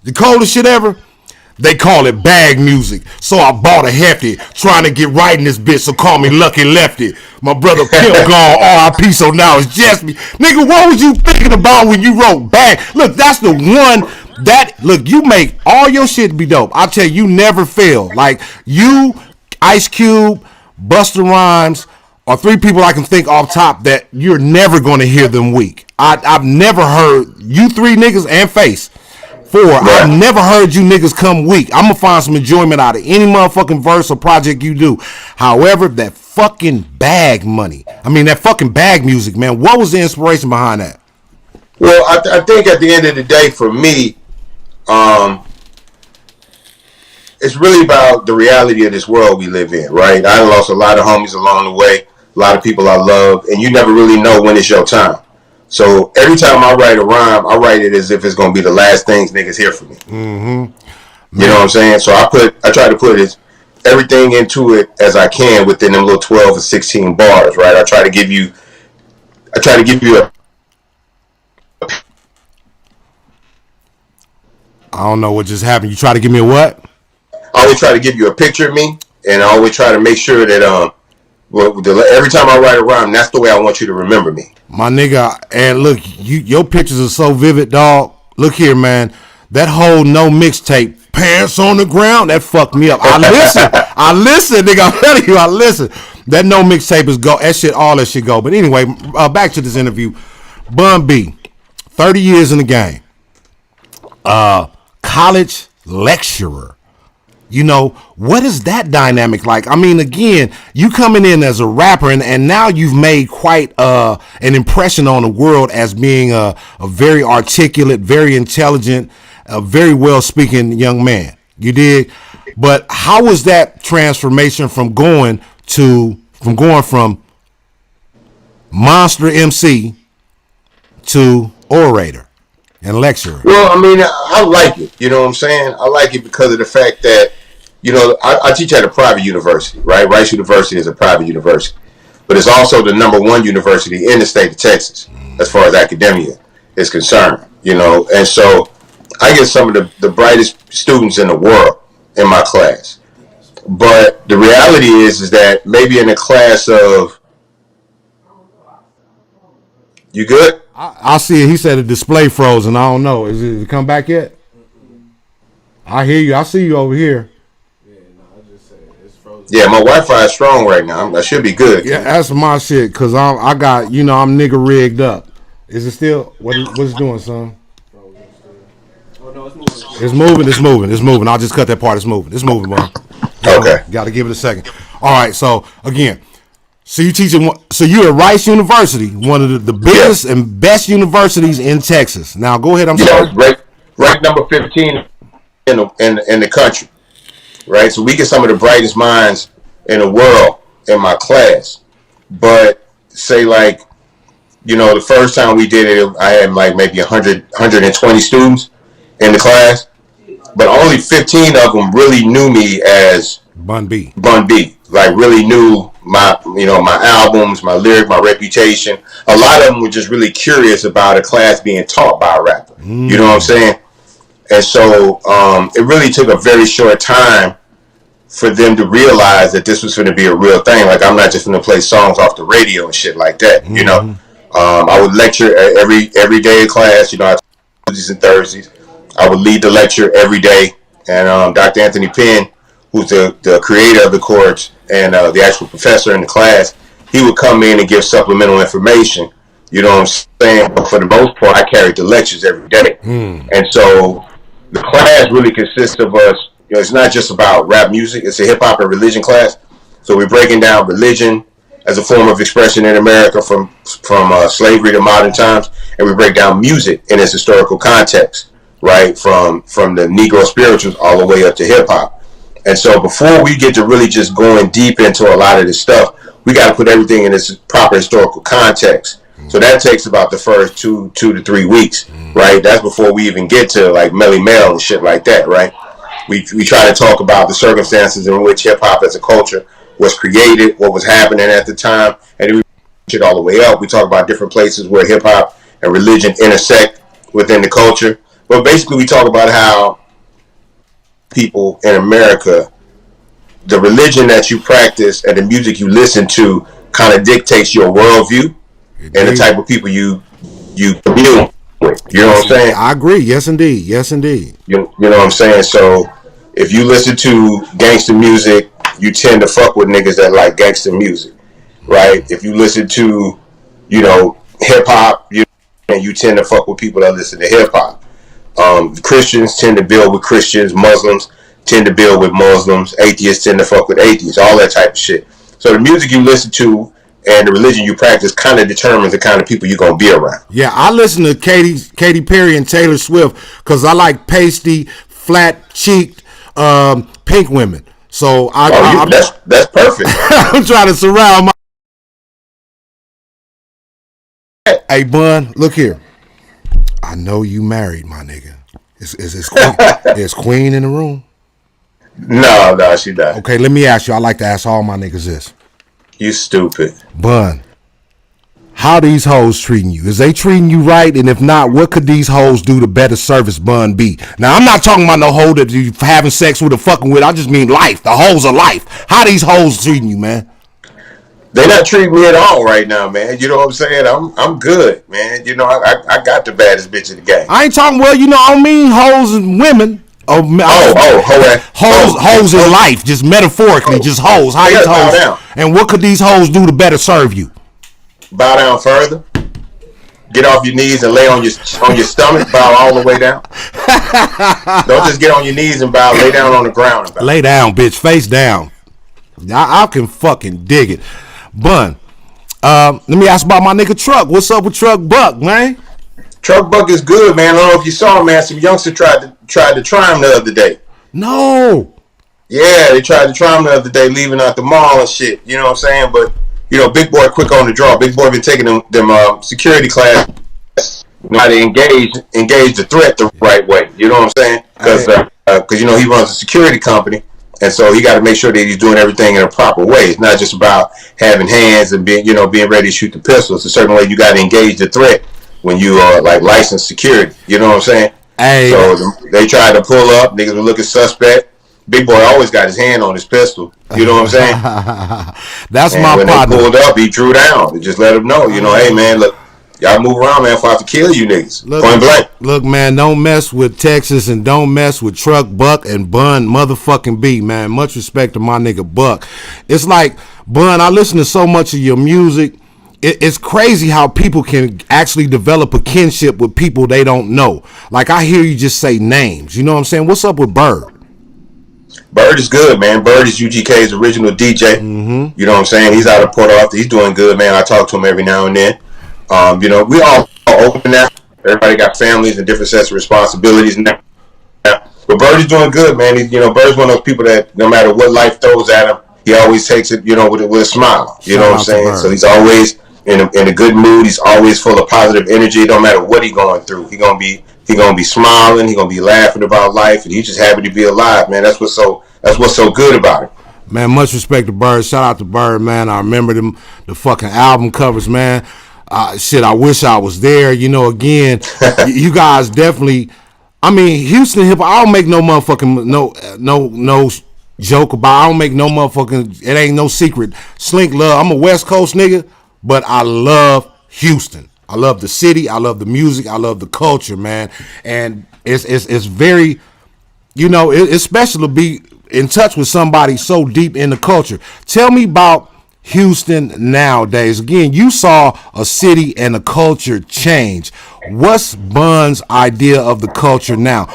The coldest shit ever. They call it bag music. So I bought a hefty, trying to get right in this bitch, so call me Lucky Lefty. My brother Pimp gone, R.I.P., so now it's just me. Nigga, what was you thinking about when you wrote bag? Look, that's the one look, you make all your shit be dope. I tell you, never fail. Like, you, Ice Cube, Busta Rhymes, are three people I can think off top that you're never going to hear them weak. I've never heard you three niggas and Face. Four, I've never heard you niggas come weak. I'm going to find some enjoyment out of any motherfucking verse or project you do. However, that fucking bag money, that fucking bag music, man, what was the inspiration behind that? Well, I think at the end of the day, for me, it's really about the reality of this world we live in, right? I lost a lot of homies along the way, a lot of people I love, and you never really know when it's your time. So every time I write a rhyme, I write it as if it's gonna be the last things niggas hear from me. Mm-hmm. You know what I'm saying? So I try to put everything into it as I can within them little 12 or 16 bars, right? I try to give you a. I don't know what just happened. You try to give me a what? I always try to give you a picture of me, and I always try to make sure that every time I write a rhyme, that's the way I want you to remember me. My nigga, and look, your pictures are so vivid, dog. Look here, man. That whole no mixtape, pants on the ground, that fucked me up. I listen, nigga. I'm telling you, I listen. That no mixtape is go. All that shit go. But anyway, back to this interview. Bun B, 30 years in the game. College lecturer. What is that dynamic like? Again, you coming in as a rapper, and now you've made quite an impression on the world as being a very articulate, very intelligent, a very well-speaking young man. You did? But how was that transformation from going from monster MC to orator and lecturer? Well, I like it. You know what I'm saying? I like it because of the fact that, I teach at a private university, right? Rice University is a private university, but it's also the #1 university in the state of Texas as far as academia is concerned, and so I get some of the brightest students in the world in my class. But the reality is that maybe in a class of, you good? I see it. He said the display froze, and I don't know. Is it come back yet? I hear you. I see you over here. Yeah, my Wi-Fi is strong right now. I should be good. Yeah, that's my shit, because I got, I'm nigga rigged up. Is it still, what's it doing, son? It's moving. I'll just cut that part. It's moving, man. Okay. Got to give it a second. All right, so, again, so you're at Rice University, one of the biggest and best universities in Texas. Now, go ahead, I'm sorry. Ranked number 15 in the country. Right, so we get some of the brightest minds in the world in my class. But say like, you know, the first time we did it, I had like maybe 120 students in the class, but only 15 of them really knew me as Bun B. Bun B. Like really knew my, you know, my albums, my lyric, my reputation. A lot of them were just really curious about a class being taught by a rapper. You know what I'm saying? And so it really took a very short time for them to realize that this was going to be a real thing. Like, I'm not just going to play songs off the radio and shit like that, you know? I would lecture every day in class, you know, Tuesdays and Thursdays. I would lead the lecture every day. And Dr. Anthony Penn, who's the creator of the course and the actual professor in the class, he would come in and give supplemental information. You know what I'm saying? But for the most part, I carried the lectures every day. And so the class really consists of us. You know, it's not just about rap music. It's a hip hop and religion class. So we're breaking down religion as a form of expression in America from slavery to modern times, and we break down music in its historical context, right? From the Negro spirituals all the way up to hip hop. And so before we get to really just going deep into a lot of this stuff, we got to put everything in its proper historical context. So that takes about the first 2 to 3 weeks, right? That's before we even get to like Melly Mel and shit like that, right? We try to talk about the circumstances in which hip hop as a culture was created, what was happening at the time, and then we shit all the way up. We talk about different places where hip hop and religion intersect within the culture. But basically, we talk about how people in America, the religion that you practice and the music you listen to kind of dictates your worldview and the type of people you commune with. You know what I'm saying? I agree. Yes, indeed. Yes, indeed. You know what I'm saying? So if you listen to gangster music, you tend to fuck with niggas that like gangster music, right? If you listen to, you know, hip hop, you tend to fuck with people that listen to hip hop. Christians tend to build with Christians. Muslims tend to build with Muslims. Atheists tend to fuck with atheists. All that type of shit. So the music you listen to and the religion you practice kind of determines the kind of people you're gonna be around. Yeah, I listen to Katy Perry and Taylor Swift because I like pasty, flat-cheeked, pink women. So that's perfect. I'm trying to surround my. Hey, Bun, look here. I know you married, my nigga. Is Queen, is Queen in the room? No, she not. Okay, let me ask you. I like to ask all my niggas this. You stupid. Bun, how these hoes treating you? Is they treating you right? And if not, what could these hoes do to better service Bun B? Now, I'm not talking about no hoe that you having sex with or fucking with. I just mean life. The hoes are life. How these hoes treating you, man? They not treating me at all right now, man. You know what I'm saying? I'm good, man. You know, I got the baddest bitch in the game. I ain't talking, well, you know, I don't mean hoes and women. Hoes in life, just metaphorically, just hoes. How these hoes? Down. And what could these hoes do to better serve you? Bow down further. Get off your knees and lay on your stomach. Bow all the way down. Don't just get on your knees and bow. Lay down on the ground. And bow. Lay down, bitch. Face down. I can fucking dig it. Bun, let me ask about my nigga Truck. What's up with Truck Buck, man? Truck Buck is good, man. I don't know if you saw, man. Some youngster tried to try him the other day. No. Yeah, they tried to try him the other day, leaving out the mall and shit. You know what I'm saying? But you know, Big Boy quick on the draw. Big Boy been taking them security class. You know how to engage the threat the right way. You know what I'm saying? Because you know he runs a security company. And so he got to make sure that he's doing everything in a proper way. It's not just about having hands and being ready to shoot the pistol. It's a certain way you got to engage the threat when you are like licensed security. You know what I'm saying? Hey. So they tried to pull up. Niggas were looking suspect. Big Boy always got his hand on his pistol. You know what I'm saying? That's and my when partner. They pulled up, he drew down. They just let him know, you know, hey man, look, y'all move around, man, if I have to kill you niggas. Point blank. Look, man, don't mess with Texas and don't mess with Truck Buck and Bun motherfucking B, man. Much respect to my nigga Buck. It's like, Bun, I listen to so much of your music. It's crazy how people can actually develop a kinship with people they don't know. Like, I hear you just say names. You know what I'm saying? What's up with Bird? Bird is good, man. Bird is UGK's original DJ. Mm-hmm. You know what I'm saying? He's out of Port Arthur. He's doing good, man. I talk to him every now and then. You know, we all open now. Everybody got families and different sets of responsibilities now. But Bird is doing good, man. Bird's one of those people that no matter what life throws at him, he always takes it, with a smile. You know what I'm Shout out to saying? Bird. So he's always in a good mood. He's always full of positive energy. It don't matter what he's going through. He gonna be smiling. He gonna be laughing about life, and he's just happy to be alive, man. That's what's so good about him. Man, much respect to Bird. Shout out to Bird, man. I remember the fucking album covers, man. Shit, I wish I was there. Again, you guys definitely. I mean, Houston hip hop. I don't make no motherfucking no joke about. I don't make no motherfucking. It ain't no secret. Slink love. I'm a West Coast nigga, but I love Houston. I love the city. I love the music. I love the culture, man. And it's very, it's special to be in touch with somebody so deep in the culture. Tell me about Houston nowadays. Again, you saw a city and a culture change. What's Bun's idea of the culture now?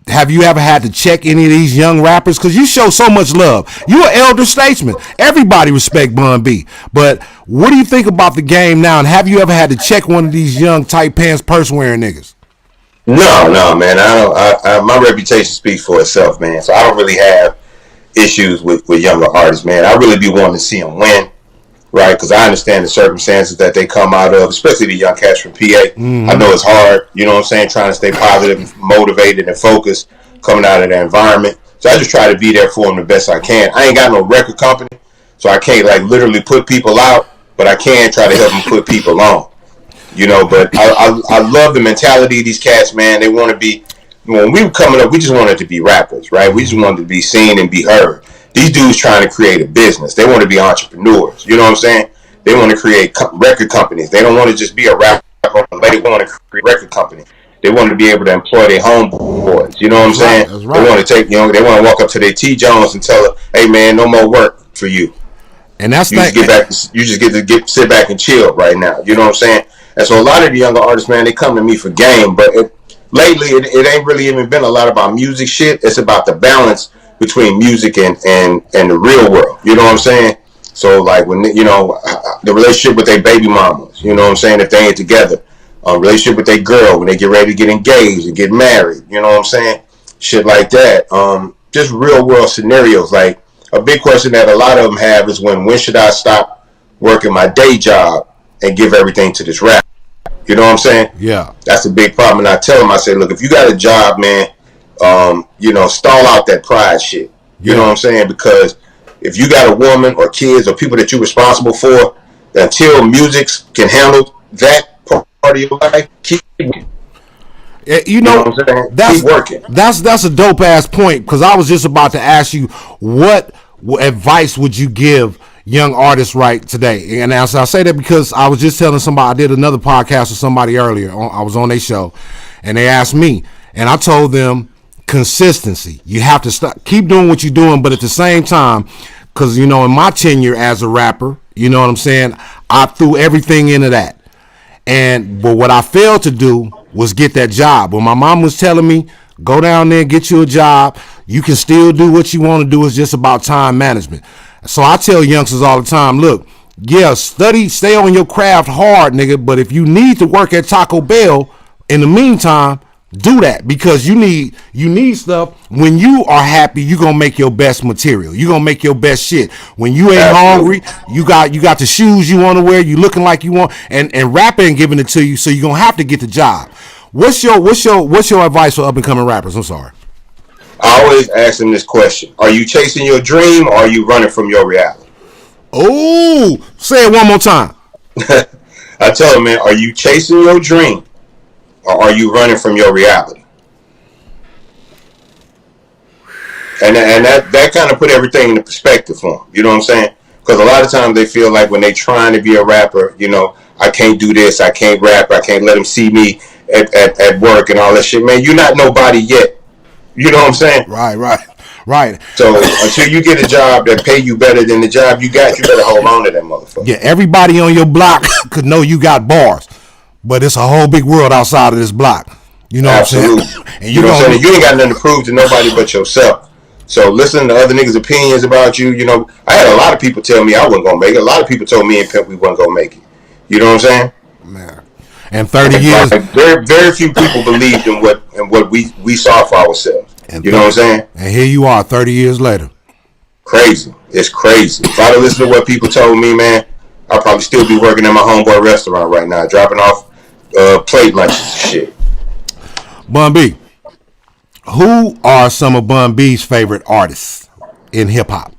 Have you ever had to check any of these young rappers? Because you show so much love. You're an elder statesman. Everybody respect Bun B. But what do you think about the game now? And have you ever had to check one of these young tight pants, purse wearing niggas? No, man. My reputation speaks for itself, man. So I don't really have issues with younger artists, man. I really be wanting to see them win, right? Because I understand the circumstances that they come out of, especially the young cats from PA. I know it's hard, you know what I'm saying, trying to stay positive and motivated and focused coming out of that environment. So I just try to be there for them the best I can. I ain't got no record company, so I can't literally put people out, but I can try to help them put people on. But I love the mentality of these cats, man. They want to be, when we were coming up, we just wanted to be rappers, right? We just wanted to be seen and be heard. These dudes trying to create a business. They want to be entrepreneurs. You know what I'm saying? They want to create record companies. They don't want to just be a rapper. They want to create a record company. They want to be able to employ their homeboys. You know what I'm saying? That's right. They want to they want to walk up to their T. Jones and tell her, hey, man, no more work for you. And that's you just get to sit back and chill right now. You know what I'm saying? And so a lot of the younger artists, man, they come to me for game, but lately it ain't really even been a lot about music shit. It's about the balance between music and the real world. You know what I'm saying? So when the relationship with their baby mamas, you know what I'm saying, if they ain't together, relationship with their girl when they get ready to get engaged and get married, you know what I'm saying? Shit like that. Just real world scenarios. Like a big question that a lot of them have is when should I stop working my day job and give everything to this rap? You know what I'm saying? Yeah. That's a big problem. And I tell them, I say, look, if you got a job, man, stall out that pride shit. You know what I'm saying? Because if you got a woman or kids or people that you're responsible for, until music can handle that part of your life, keep working. You know what I'm saying? Keep working. That's a dope ass point, because I was just about to ask you what advice would you give young artists right today? And I say that because I was just telling somebody, I did another podcast with somebody earlier. I was on their show, and they asked me, and I told them consistency. You have to keep doing what you're doing, but at the same time, because in my tenure as a rapper, you know what I'm saying, I threw everything into that. But what I failed to do was get that job. When my mom was telling me, go down there and get you a job, you can still do what you want to do. It's just about time management. So I tell youngsters all the time, look, stay on your craft hard, nigga, but if you need to work at Taco Bell in the meantime, do that, because you need stuff. When you are happy, you're gonna make your best material. You're gonna make your best shit. When you ain't hungry, you got the shoes you want to wear, you looking like you want, and rap ain't giving it to you, so you're gonna have to get the job. What's your advice for up and coming rappers? I'm sorry. I always ask them this question: are you chasing your dream, or are you running from your reality? Oh, say it one more time. I tell them, man, are you chasing your dream, or are you running from your reality? And that kind of put everything into perspective for them. You know what I'm saying? Because a lot of times they feel like when they trying to be a rapper, I can't do this, I can't rap, I can't let them see me at work and all that shit. Man, you're not nobody yet. You know what I'm saying? Right. So until you get a job that pay you better than the job you got, you better hold on to that motherfucker. Yeah, everybody on your block could know you got bars, but it's a whole big world outside of this block. You know Absolutely. what I'm saying? And you know what I'm saying? You ain't got nothing to prove to nobody but yourself. So listening to other niggas' opinions about you, I had a lot of people tell me I wasn't gonna make it. A lot of people told me and Pimp we wasn't gonna make it. You know what I'm saying? Man. And 30 years. Very, very few people believed in what we saw for ourselves. You know what I'm saying? And here you are 30 years later. Crazy. It's crazy. If I'd have listened to what people told me, man, I'd probably still be working in my homeboy restaurant right now, dropping off plate lunches and shit. Bun B, who are some of Bun B's favorite artists in hip hop?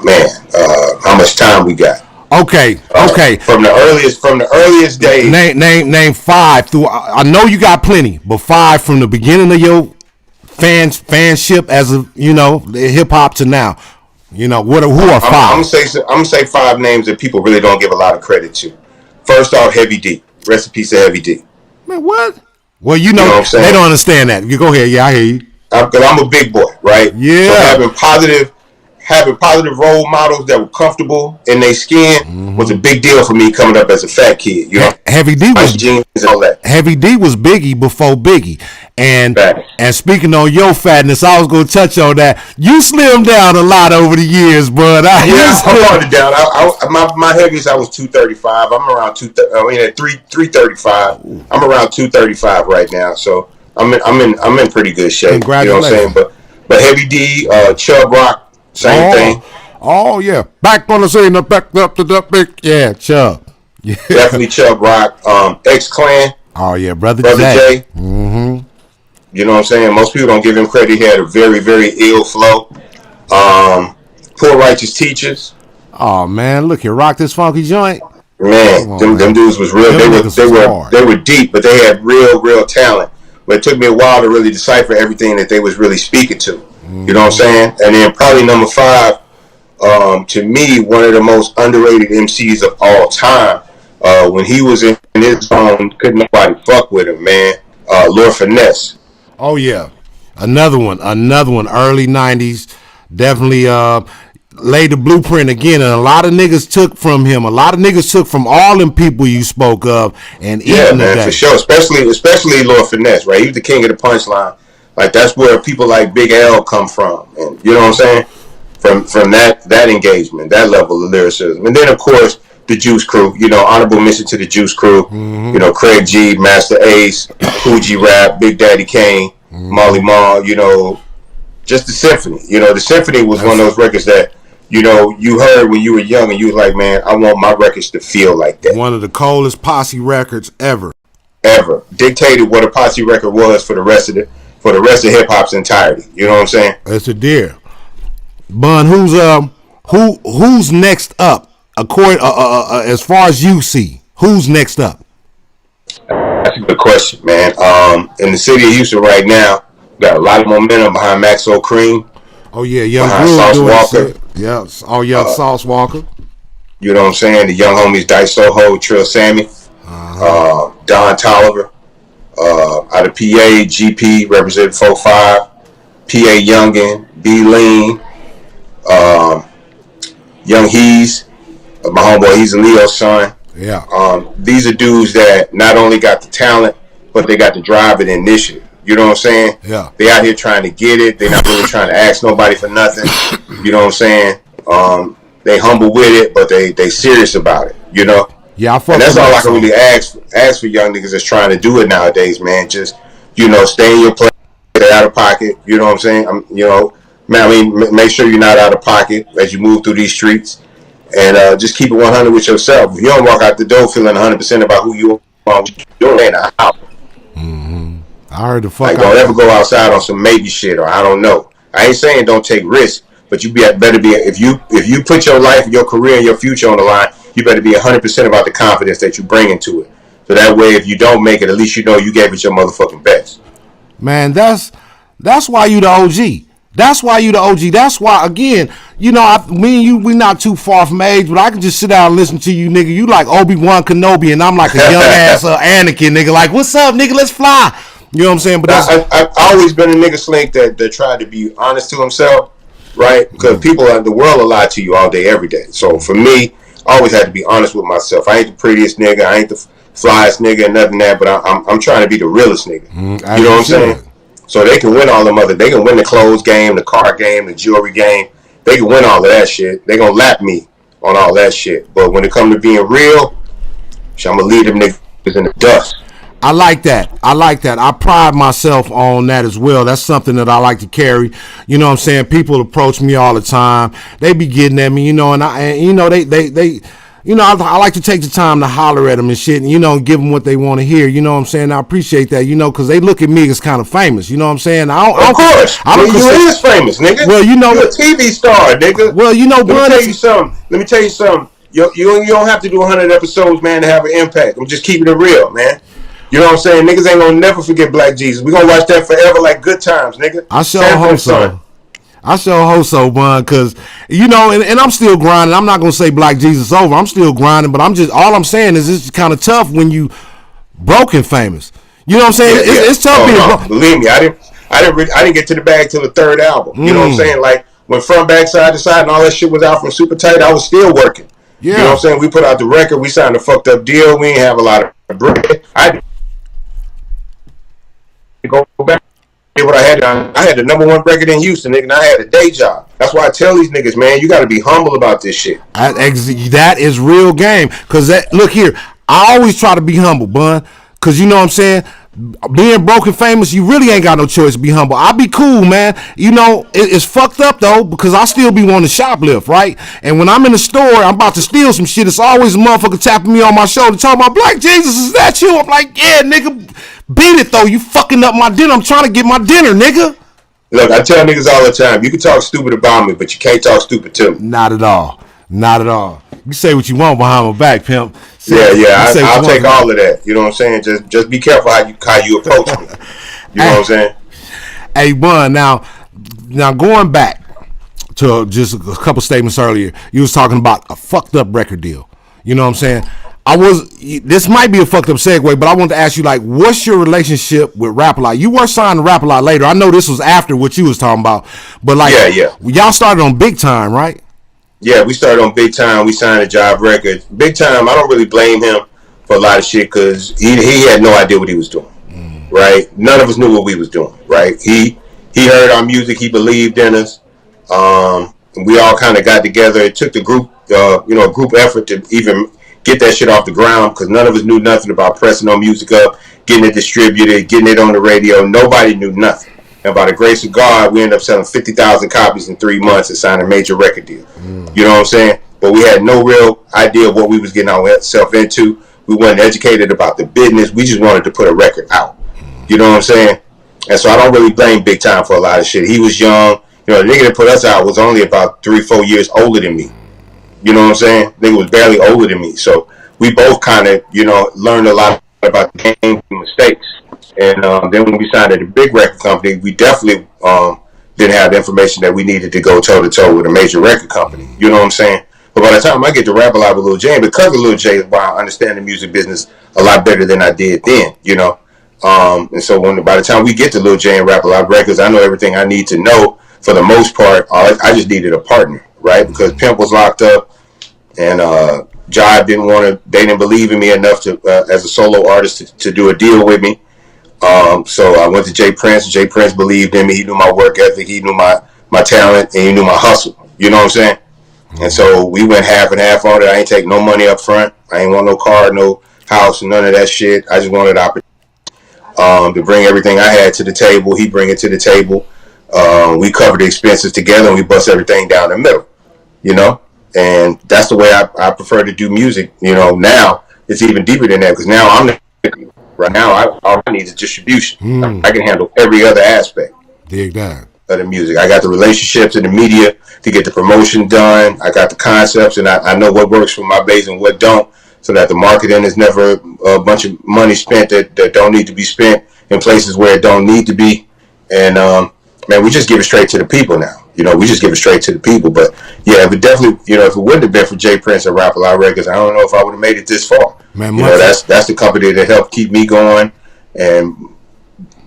Man, how much time we got? Okay. From the earliest days. Name 5 through. I know you got plenty, but 5 from the beginning of your fanship as a hip hop to now. Who are 5? I'm gonna say 5 names that people really don't give a lot of credit to. First off, Heavy D. Rest in peace to Heavy D. Man, what? Well, you know what they don't understand that. You go ahead. Yeah, I hear you. Because I'm a big boy, right? Yeah. So having positive role models that were comfortable in their skin was a big deal for me coming up as a fat kid. You know, Heavy D was jeans and all that. Heavy D was Biggie before Biggie, and speaking on your fatness, I was going to touch on that. You slimmed down a lot over the years, bud. I brought it down. My heaviest I was 235. I'm around 335. I'm around 235 right now, so I'm in pretty good shape. Congratulations. You know what I'm saying? But Heavy D, Chubb Rock. Same thing. Oh yeah, back on the scene, back up to the big, yeah, Chubb. Yeah. Definitely Chubb Rock. X Clan. Oh yeah, brother J. Mm-hmm. You know what I'm saying? Most people don't give him credit. He had a very, very ill flow. Poor Righteous Teachers. Oh man, look here, rock this funky joint. Man, them dudes was real. They were deep, but they had real talent. But it took me a while to really decipher everything that they was really speaking to. You know what I'm saying? And then probably number 5, to me, one of the most underrated MCs of all time. When he was in his zone, couldn't nobody fuck with him, man. Lord Finesse. Oh yeah, another one, early 90s, definitely laid the blueprint again, and a lot of niggas took from him. A lot of niggas took from all them people you spoke of, and yeah, man, for sure. Especially Lord Finesse, right? He was the king of the punchline. Like that's where people like Big L come from, and you know what I'm saying? From that engagement, that level of lyricism, and then of course the Juice Crew. You know, honorable mention to the Juice Crew. You know, Craig G, Master Ace, Coogee Rap, Big Daddy Kane, Molly Mall. You know, just the Symphony. You know, the Symphony was one of those records that you heard when you were young, and you was like, man, I want my records to feel like that. One of the coldest posse records ever. Dictated what a posse record was for the rest of hip hop's entirety. You know what I'm saying? That's a deal. Bun, who's next up? According as far as you see, who's next up? That's a good question, man. In the city of Houston right now, we got a lot of momentum behind Maxo Cream. Oh yeah, Young Sauce Walker. Yeah, Young Sauce Walker. You know what I'm saying? The young homies Dice Soho, Trill Sammy, Don Tolliver. Out of PA, GP, represented 4-5, PA Youngin, B Lean, Young Hees, my homeboy, he's a Leo's son. Yeah. These are dudes that not only got the talent, but they got the drive and initiative. You know what I'm saying? Yeah. They out here trying to get it. They're not really trying to ask nobody for nothing. You know what I'm saying? They humble with it, but they serious about it. You know? Yeah, and that's all I can really ask for young niggas that's trying to do it nowadays, man. Just, stay in your place, stay out of pocket. You know what I'm saying? Make sure you're not out of pocket as you move through these streets. And just keep it 100 with yourself. If you don't walk out the door feeling 100% about who you are, you're in the house. I heard the fuck. Don't ever go outside on some maybe shit or I don't know. I ain't saying don't take risks, but you better be if you put your life, your career, and your future on the line, you better be 100% about the confidence that you bring into it. So that way, if you don't make it, at least you know you gave it your motherfucking best. Man, that's why you the OG. That's why you the OG. That's why, again, me and you, we not too far from age, but I can just sit down and listen to you, nigga. You like Obi-Wan Kenobi, and I'm like a young ass Anakin, nigga. Like, what's up, nigga? Let's fly. You know what I'm saying? But I've always been a nigga, Slink, that tried to be honest to himself, right? Because people in the world will lie to you all day, every day. So for me, I always had to be honest with myself. I ain't the prettiest nigga. I ain't the flyest nigga and nothing that, but I'm trying to be the realest nigga. You know what I'm saying? So they can win all them they can win the clothes game, the car game, the jewelry game. They can win all of that shit. They gonna lap me on all that shit. But when it comes to being real, I'm gonna leave them niggas in the dust. I like that. I pride myself on that as well. That's something that I like to carry. You know what I'm saying? People approach me all the time. They be getting at me, I like to take the time to holler at them and shit, and, give them what they want to hear. You know what I'm saying? I appreciate that, because they look at me as kind of famous. You know what I'm saying? Of course. You is famous, nigga. Well, you're a TV star, nigga. Well, Let me tell you something. You don't have to do 100 episodes, man, to have an impact. I'm just keeping it real, man. You know what I'm saying? Niggas ain't gonna never forget Black Jesus. We gonna watch that forever like Good Times, nigga. I sure hope so, Bun, because, and I'm still grinding. I'm not going to say Black Jesus over. I'm still grinding, but all I'm saying is it's kind of tough when you broke and famous. You know what I'm saying? Yeah. It's tough being broke. Believe me, I didn't get to the bag till the third album. You know what I'm saying? Like, when Front, Back, Side to Side and all that shit was out from Super Tight, I was still working. Yeah. You know what I'm saying? We put out the record. We signed a fucked up deal. We ain't have a lot of bread. I go back. What I had the number one record in Houston, nigga, and I had a day job. That's why I tell these niggas, man, you got to be humble about this shit. That is real game. Because look here, I always try to be humble, Bun. Because you know what I'm saying? Being broke and famous, you really ain't got no choice to be humble. I'll be cool, man. It's fucked up, though, because I still be wanting to shoplift, right? And when I'm in the store, I'm about to steal some shit, it's always a motherfucker tapping me on my shoulder talking about, Black Jesus, is that you? I'm like, yeah, nigga, beat it, though. You fucking up my dinner. I'm trying to get my dinner, nigga. Look, I tell niggas all the time, you can talk stupid about me, but you can't talk stupid to me. Not at all. You say what you want behind my back, pimp. I'll take all of that. You know what I'm saying? Just be careful how you approach me. You know what I'm saying? Hey, Bun, now going back to just a couple statements earlier, you was talking about a fucked up record deal. You know what I'm saying? This might be a fucked up segue, but I want to ask you, like, what's your relationship with Rap-A-Lot? You were signed to Rap-A-Lot later. I know this was after what you was talking about, but like, y'all started on Big Time, right? Yeah, we started on Big Time. We signed a Jive Records. Big Time, I don't really blame him for a lot of shit because he had no idea what he was doing, right? None of us knew what we was doing, right? He heard our music. He believed in us. We all kind of got together. It took the group, a group effort to even get that shit off the ground because none of us knew nothing about pressing our music up, getting it distributed, getting it on the radio. Nobody knew nothing. And by the grace of God, we ended up selling 50,000 copies in 3 months and signed a major record deal. You know what I'm saying? But we had no real idea of what we was getting ourselves into. We weren't educated about the business. We just wanted to put a record out. You know what I'm saying? And so I don't really blame Big Time for a lot of shit. He was young. The nigga that put us out was only about 3-4 years older than me. You know what I'm saying? Nigga was barely older than me. So we both kind of, learned a lot about the game and mistakes. And then when we signed at a big record company, we definitely didn't have the information that we needed to go toe-to-toe with a major record company. You know what I'm saying? But by the time I get to Rap-A-Lot with Lil J, because of Lil J, I understand the music business a lot better than I did then, and so by the time we get to Lil J and Rap-A-Lot Records, I know everything I need to know. For the most part, I just needed a partner, right? Because Pimp was locked up, and Jive they didn't believe in me enough to, as a solo artist, to do a deal with me. So I went to Jay Prince. Jay Prince believed in me. He knew my work ethic. He knew my talent, and he knew my hustle. You know what I'm saying? And so we went half and half on it. I ain't take no money up front. I ain't want no car, no house, none of that shit. I just wanted opportunity to bring everything I had to the table. He bring it to the table. We covered the expenses together, and we bust everything down the middle. And that's the way I prefer to do music. Now it's even deeper than that because now I'm the right now, all I need is distribution. I can handle every other aspect Dig that. of the music. I got the relationships in the media to get the promotion done. I got the concepts, and I know what works for my base and what don't, so that the marketing is never a bunch of money spent that don't need to be spent in places where it don't need to be. And, man, we just give it straight to the people now. We just give it straight to the people. But, yeah, if it wouldn't have been for Jay Prince and Rap-A-Lot Records, I don't know if I would have made it this far. Man, that's the company that helped keep me going, and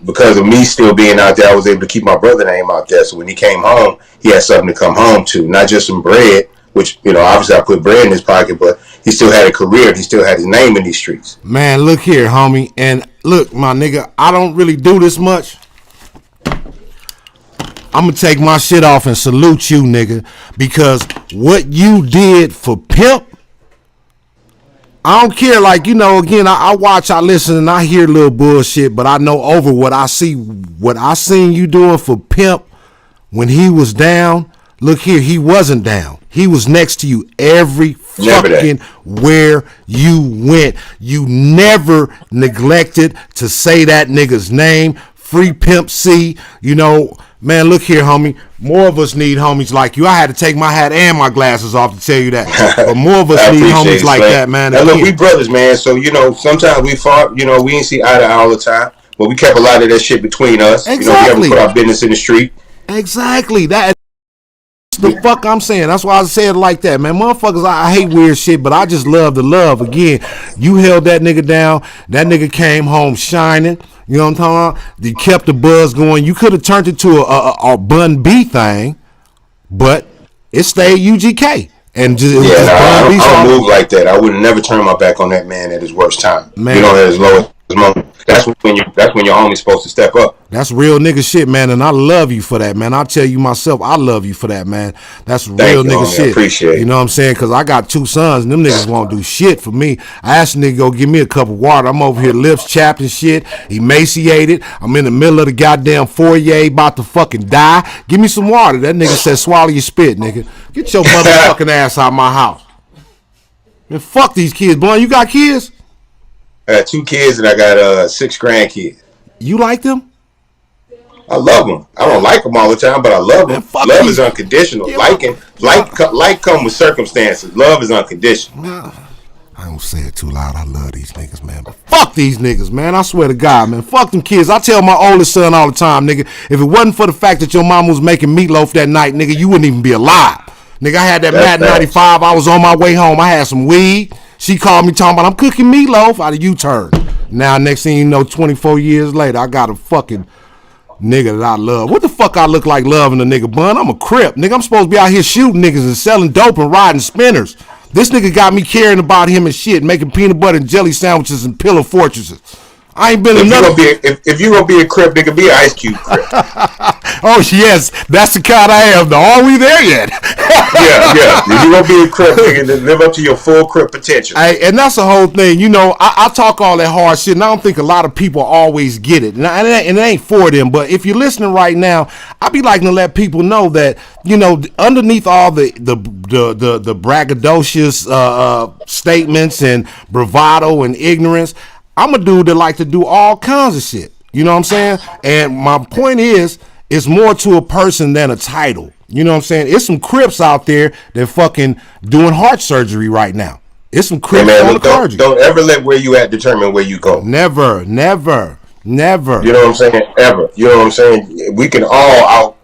because of me still being out there, I was able to keep my brother's name out there. So when he came home, he had something to come home to, not just some bread, which obviously I put bread in his pocket, but he still had a career. He still had his name in these streets. Man, look here, homie, and look, my nigga, I don't really do this much. I'm gonna take my shit off and salute you, nigga, because what you did for Pimp, I don't care. Like, again, I watch, I listen, and I hear little bullshit, but I know over what I see, what I seen you doing for Pimp when he was down. Look here, he wasn't down. He was next to you every fucking where you went. You never neglected to say that nigga's name. Free Pimp C. Man, look here, homie. More of us need homies like you. I had to take my hat and my glasses off to tell you that. But more of us need homies like that, man. Now, look, we brothers, man. So, sometimes we fought. We ain't see eye to eye all the time. But we kept a lot of that shit between us. Exactly. We haven't put our business in the street. Exactly. That's the fuck I'm saying. That's why I say it like that, man. Motherfuckers, I hate weird shit, but I just love the love. Again, you held that nigga down. That nigga came home shining. You know what I'm talking about? You kept the buzz going. You could have turned it to a Bun B thing, but it stayed UGK. And just, I don't move like that. I would never turn my back on that man at his worst time. Man. At his lowest moment. That's when your homie's supposed to step up. That's real nigga shit, man, and I love you for that, man. I'll tell you myself, I love you for that, man. That's real nigga shit. I appreciate it. You know what I'm saying? Because I got 2 sons, and them niggas won't do shit for me. I asked a nigga to go give me a cup of water. I'm over here lips chapped and shit, emaciated. I'm in the middle of the goddamn foyer, about to fucking die. Give me some water. That nigga said, swallow your spit, nigga. Get your motherfucking ass out of my house. Man, fuck these kids, boy. You got kids? I got 2 kids and I got 6 grandkids. You like them? I love them. I don't like them all the time, but I love them. Love is unconditional. Like come with circumstances. Love is unconditional. I don't say it too loud. I love these niggas, man. But fuck these niggas, man. I swear to God, man. Fuck them kids. I tell my oldest son all the time, nigga, if it wasn't for the fact that your mom was making meatloaf that night, nigga, you wouldn't even be alive. Nigga, I had that Mad 95. I was on my way home. I had some weed. She called me talking about I'm cooking meatloaf out of U-turn. Now, next thing you know, 24 years later, I got a fucking nigga that I love. What the fuck I look like loving a nigga, Bun? I'm a Crip. Nigga, I'm supposed to be out here shooting niggas and selling dope and riding spinners. This nigga got me caring about him and shit, making peanut butter and jelly sandwiches and pillow fortresses. I ain't been another. If you gonna be a Crip, nigga, be an Ice Cube Crip. Oh yes, that's the kind I am. Though, are we there yet? yeah. If you gonna be a Crip, nigga, then live up to your full Crip potential. And that's the whole thing. I talk all that hard shit, and I don't think a lot of people always get it. And it ain't for them. But if you're listening right now, I be liking to let people know that underneath all the braggadocious statements and bravado and ignorance, I'm a dude that like to do all kinds of shit. You know what I'm saying? And my point is, it's more to a person than a title. You know what I'm saying? It's some Crips out there that fucking doing heart surgery right now. It's some Crips on the clergy. Don't ever let where you at determine where you go. Never. You know what I'm saying? Ever. You know what I'm saying? We can all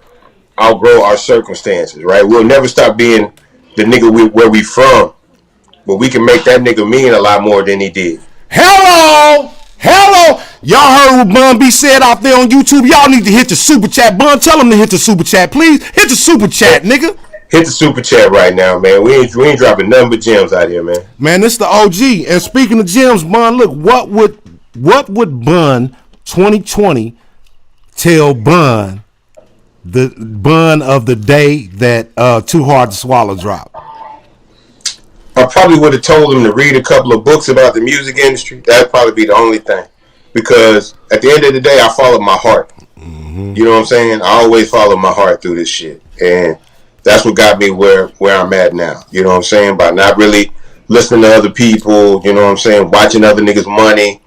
outgrow our circumstances, right? We'll never stop being the nigga where we from, but we can make that nigga mean a lot more than he did. Hello. Y'all heard what Bun B said out there on YouTube. Y'all need to hit the super chat. Bun, tell them to hit the super chat, please. Hit the super chat, nigga. Hit the super chat right now, man. We ain't dropping nothing but gems out here, man. Man, this the OG. And speaking of gems, Bun, look, what would Bun 2020 tell Bun, the Bun of the day that Too Hard to Swallow dropped? I probably would have told him to read a couple of books about the music industry. That'd probably be the only thing. Because at the end of the day, I follow my heart. Mm-hmm. You know what I'm saying? I always follow my heart through this shit. And that's what got me where I'm at now. You know what I'm saying? By not really listening to other people, you know what I'm saying? Watching other niggas' money,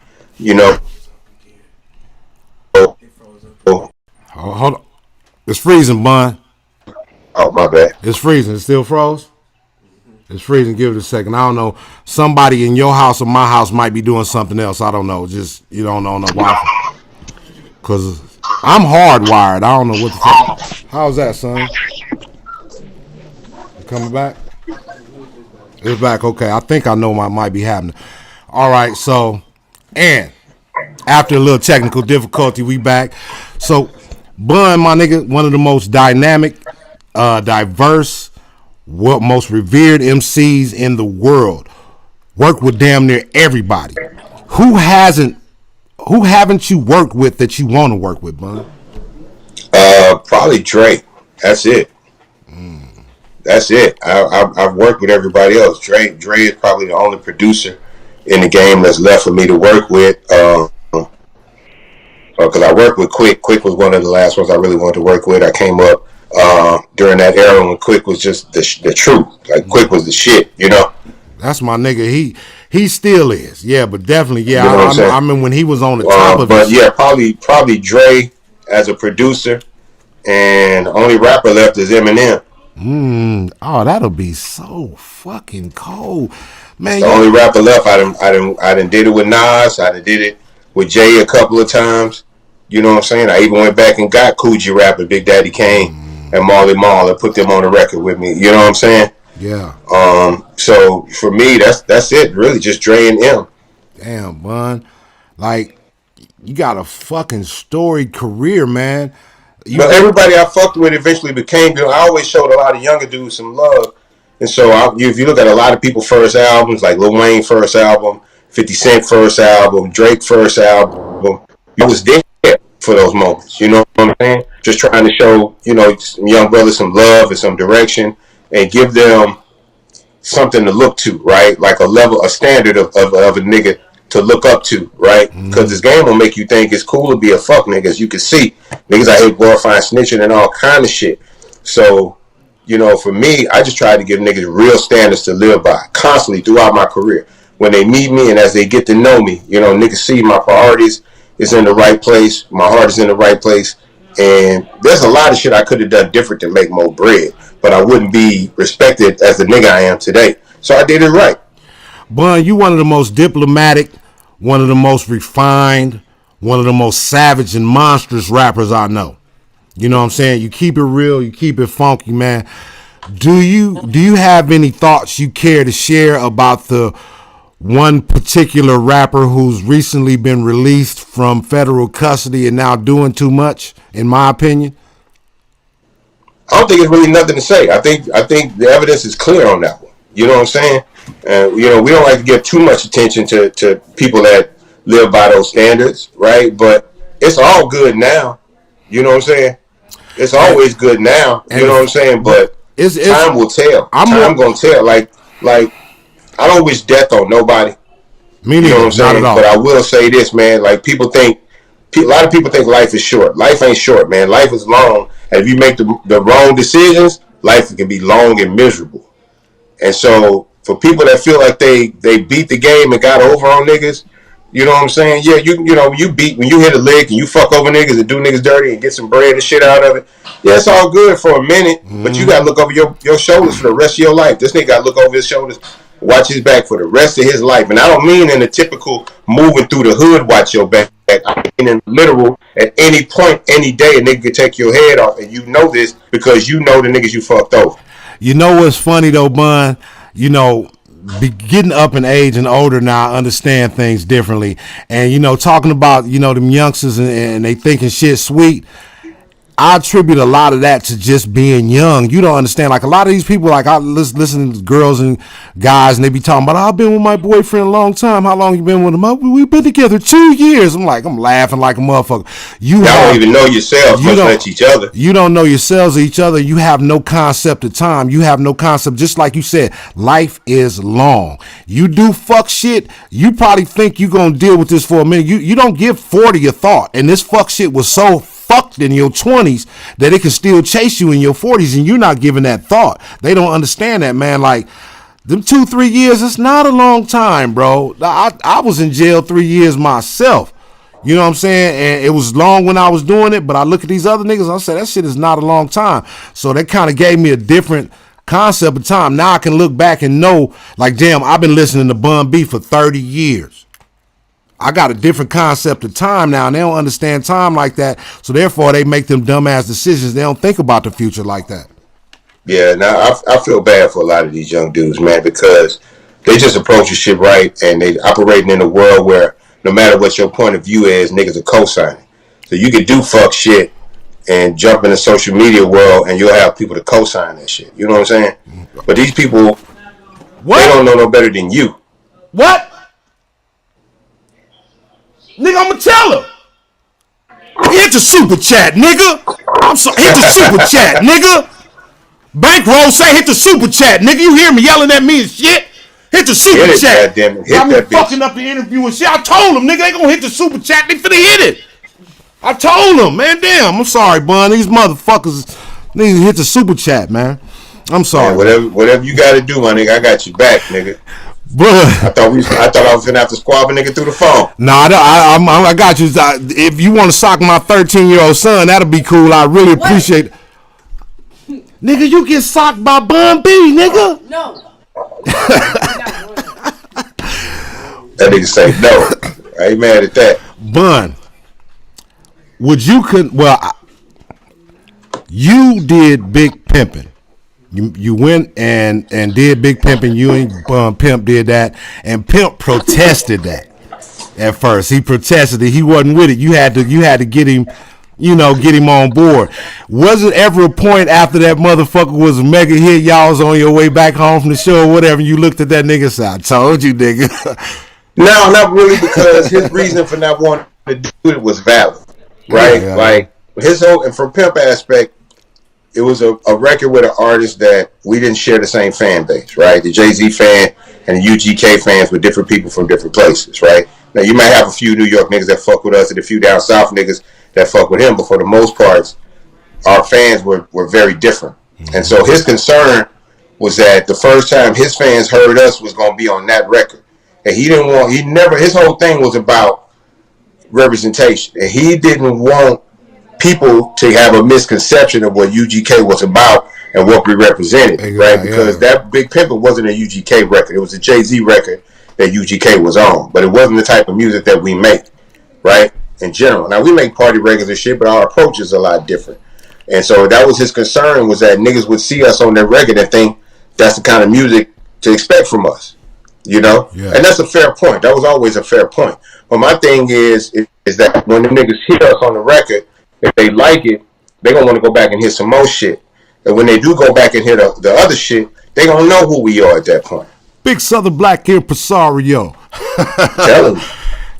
Hold on. It's freezing, Bun. Oh, my bad. It's freezing. It still froze? It's freezing. Give it a second. I don't know. Somebody in your house or my house might be doing something else. I don't know. Just, you don't know no Wi-Fi. Because I'm hardwired. I don't know what the fuck. How's that, son? You coming back? It's back. Okay. I think I know what might be happening. All right. So, and after a little technical difficulty, we back. So, Bun, my nigga, one of the most dynamic, diverse, most revered MCs in the world. Work with damn near everybody. Who haven't you worked with that you want to work with, Bun? Probably Drake. That's it. That's it. I've worked with everybody else. Dre is probably the only producer in the game that's left for me to work with. Because I worked with Quick. Quick was one of the last ones I really wanted to work with. I came up during that era when Quick was just the truth. Like Quick was the shit, you know. That's my nigga. He still is. Yeah, but definitely, yeah. You know what I'm saying? I mean, when he was on the top of but his yeah, probably Dre as a producer, and the only rapper left is Eminem. Oh, that'll be so fucking cold, man. The only rapper left. I done did it with Nas. I done did it with Jay a couple of times. You know what I'm saying? I even went back and got Coogee rapper Big Daddy Kane and Marley Marl and put them on the record with me. You know what I'm saying? Yeah. So for me, that's it. Really, just Dre and M. Damn, Bun. Like, you got a fucking storied career, man. But everybody I fucked with eventually became good. I always showed a lot of younger dudes some love. And so if you look at a lot of people's first albums, like Lil Wayne first album, 50 Cent first album, Drake first album, I was there for those moments. You know what I'm saying? Just trying to show, some young brothers some love and some direction and give them something to look to, right? Like a standard of a nigga to look up to, right? Because this game will make you think it's cool to be a fuck nigga. As you can see, niggas out here glorifying snitching and all kind of shit. So, for me, I just try to give niggas real standards to live by constantly throughout my career. When they meet me and as they get to know me, niggas see my priorities is in the right place. My heart is in the right place. And there's a lot of shit I could have done different to make more bread, but I wouldn't be respected as the nigga I am today. So I did it right. Bun, you one of the most diplomatic, one of the most refined, one of the most savage and monstrous rappers I know. You know what I'm saying? You keep it real, you keep it funky, man. Do you have any thoughts you care to share about the one particular rapper who's recently been released from federal custody and now doing too much, in my opinion? I don't think it's really nothing to say. I think the evidence is clear on that one. You know what I'm saying? We don't like to give too much attention to people that live by those standards, right? But it's all good now. You know what I'm saying? It's always good now. You know what I'm saying? But time will tell. Time gonna tell. Like I don't wish death on nobody. Me neither. You know what I'm saying? Not at all. But I will say this, man. Like a lot of people think life is short. Life ain't short, man. Life is long. And if you make the wrong decisions, life can be long and miserable. And so for people that feel like they beat the game and got over on niggas, you know what I'm saying? Yeah, you beat when you hit a lick and you fuck over niggas and do niggas dirty and get some bread and shit out of it. Yeah, it's all good for a minute, but you gotta look over your shoulders for the rest of your life. This nigga gotta look over his shoulders, watch his back for the rest of his life. And I don't mean in the typical moving through the hood, watch your back. I mean in literal, at any point, any day, a nigga can take your head off. And you know this because you know the niggas you fucked over. You know what's funny though, Bun? Getting up in age and older now, I understand things differently. And, talking about, them youngsters and they thinking shit sweet. I attribute a lot of that to just being young. You don't understand. Like a lot of these people, like I listen to girls and guys, and they be talking about, I've been with my boyfriend a long time. How long you been with him? We've been together 2 years. I'm laughing like a motherfucker. Y'all don't even know yourselves, much less each other. You don't know yourselves or each other. You have no concept of time. You have no concept. Just like you said, life is long. You do fuck shit. You probably think you gonna deal with this for a minute. You don't give 40 a thought. And this fuck shit was so fucked in your 20s that it can still chase you in your 40s and you're not giving that thought. They don't understand that, man. Like them 2-3 years, it's not a long time, bro. I was in jail 3 years myself. You know what I'm saying? And it was long when I was doing it, but I look at these other niggas, I say that shit is not a long time. So that kind of gave me a different concept of time. Now I can look back and know, like, damn, I've been listening to Bun B for 30 years. I got a different concept of time now, and they don't understand time like that. So therefore, they make them dumbass decisions. They don't think about the future like that. Yeah, now I feel bad for a lot of these young dudes, man, because they just approach the shit right, and they operating in a world where no matter what your point of view is, niggas are co-signing. So you can do fuck shit and jump in the social media world, and you'll have people to co-sign that shit. You know what I'm saying? But these people, they don't know no better than you. What? Nigga, I'ma tell her. Hit the super chat, nigga. I'm sorry. Hit the super chat, nigga. Bankroll say hit the super chat, nigga. You hear me yelling at me and shit? Hit the super Hit it, chat. goddamn it. Hit Got me that bitch. fucking up the interview and shit. I told them, nigga, they gonna hit the super chat. They finna hit it. I told them, man. Damn, I'm sorry, Bun. These motherfuckers need to hit the super chat, man. I'm sorry. Man, whatever you gotta do, my nigga, I got you back, nigga. Bruh. I thought I was gonna have to squab a nigga through the phone. Nah, I got you. If you want to sock my 13-year-old son, that'll be cool. I really appreciate it. Nigga, you get socked by Bun B, nigga. No. That nigga say no. I ain't mad at that. Bun, you did big pimping. You went and did big pimping. You and Pimp did that, and Pimp protested that at first. He protested it. He wasn't with it. You had to get him, get him on board. Was it ever a point after that motherfucker was a mega hit, y'all was on your way back home from the show or whatever, you looked at that nigga and said, I told you, nigga. No, not really, because his reason for not wanting to do it was valid, right? Yeah. Like his whole, and from Pimp aspect, it was a record with an artist that we didn't share the same fan base, right? The Jay-Z fan and the UGK fans were different people from different places, right? Now you might have a few New York niggas that fuck with us and a few down south niggas that fuck with him, but for the most part, our fans were very different. Mm-hmm. And so his concern was that the first time his fans heard us was going to be on that record. And his whole thing was about representation. And he didn't want people to have a misconception of what UGK was about and what we represented, right? Because that Big Pimpin' wasn't a UGK record. It was a Jay-Z record that UGK was on. But it wasn't the type of music that we make, right? In general. Now, we make party records and shit, but our approach is a lot different. And so that was his concern, was that niggas would see us on that record and think that's the kind of music to expect from us. Yeah. And that's a fair point. That was always a fair point. But my thing is that when the niggas hear us on the record, if they like it, they gonna want to go back and hear some more shit. And when they do go back and hear the other shit, they gonna know who we are at that point. Big Southern Black impresario. Tell him.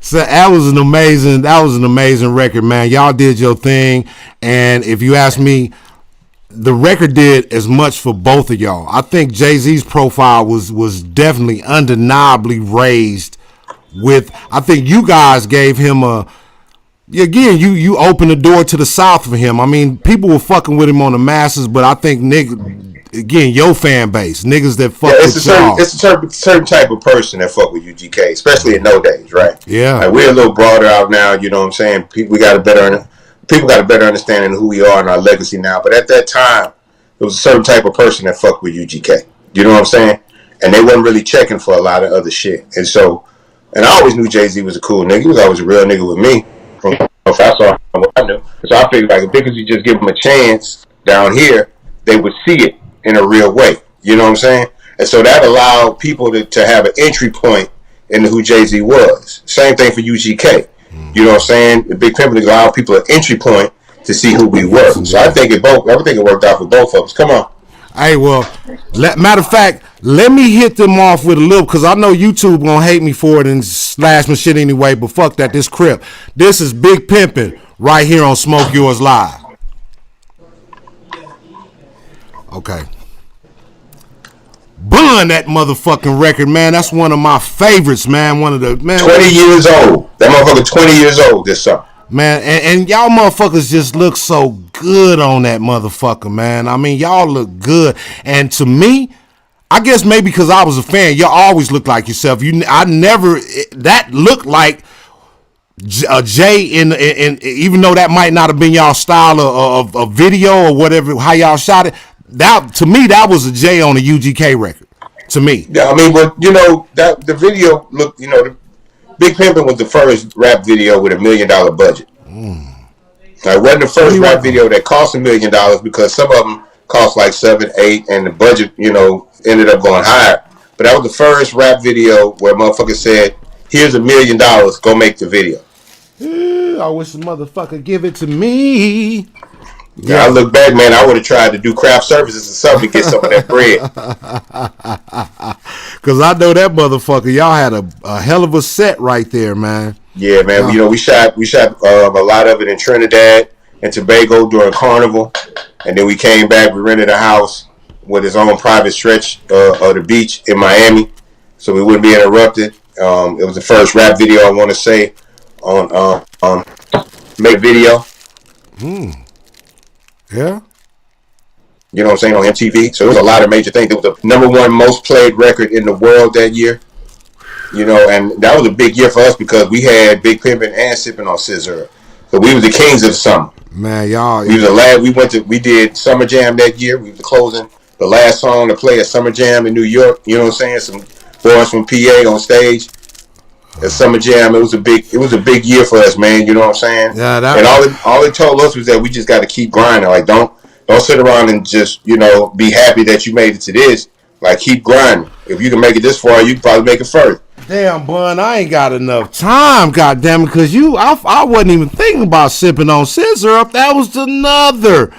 So that was an amazing record, man. Y'all did your thing, and if you ask me, the record did as much for both of y'all. I think Jay-Z's profile was definitely undeniably raised with, I think you guys gave him you opened the door to the South for him. I mean, people were fucking with him on the masses, but I think your fan base, niggas that fuck with y'all. It's a certain type of person that fuck with UGK, especially in those days, right? Yeah. Like, we're a little broader out now, you know what I'm saying? People got a better understanding of who we are and our legacy now. But at that time, there was a certain type of person that fucked with UGK. You know what I'm saying? And they wasn't really checking for a lot of other shit. And I always knew Jay-Z was a cool nigga. He was always a real nigga with me. If I saw what I knew. So I figured, like, if because you just give them a chance down here, they would see it in a real way. You know what I'm saying? And so that allowed people to have an entry point into who Jay-Z was. Same thing for UGK. You know what I'm saying? The Big Pimpin' allowed people an entry point to see who we were. So I think it worked out for both of us. Come on. Hey, well, matter of fact, let me hit them off with a little, because I know YouTube gonna hate me for it and slash my shit anyway, but fuck that, this crip. This is Big Pimpin' right here on SmokeYours Live. Okay. Bun that motherfucking record, man. That's one of my favorites, man. 20 years old. That motherfucker 20 years old this summer. Man, and y'all motherfuckers just look so good on that motherfucker, man. I mean, y'all look good. And to me, I guess maybe because I was a fan, y'all always look like yourself. That looked like a Jay in even though that might not have been y'all style of video or whatever, how y'all shot it. That, to me, that was a Jay on a UGK record. To me. Yeah, I mean, but that the video looked, Big Pimpin' was the first rap video with $1 million budget. Now, it wasn't the first rap video that cost $1 million, because some of them cost like 7, 8, and the budget, ended up going higher. But that was the first rap video where motherfucker said, "Here's $1 million, go make the video." I wish the motherfucker give it to me. Yeah, I look back, man, I would have tried to do craft services or something to get some of that bread. Because I know that motherfucker, y'all had a hell of a set right there, man. Yeah, man. We shot a lot of it in Trinidad and Tobago during Carnival. And then we came back, we rented a house with his own private stretch of the beach in Miami. so we wouldn't be interrupted. It was the first rap video I want to say on Make Video. Yeah. You know what I'm saying, on MTV. So there was a lot of major things. It was the #1 most played record in the world that year. You know, and that was a big year for us because we had Big Pimpin' and Sippin' on Scissor. So we was the kings of the summer. Man, y'all. We was the last. We did Summer Jam that year. We was closing the last song to play at Summer Jam in New York. You know what I'm saying? Some boys from PA on stage at Summer Jam. It was a big year for us, man. You know what I'm saying? Yeah. And all it told us was that we just got to keep grinding. Like don't sit around and just be happy that you made it to this. Like keep grinding. If you can make it this far, you can probably make it further. Damn, Bun, I ain't got enough time, goddamn it, because I wasn't even thinking about sipping on scissor up. That was another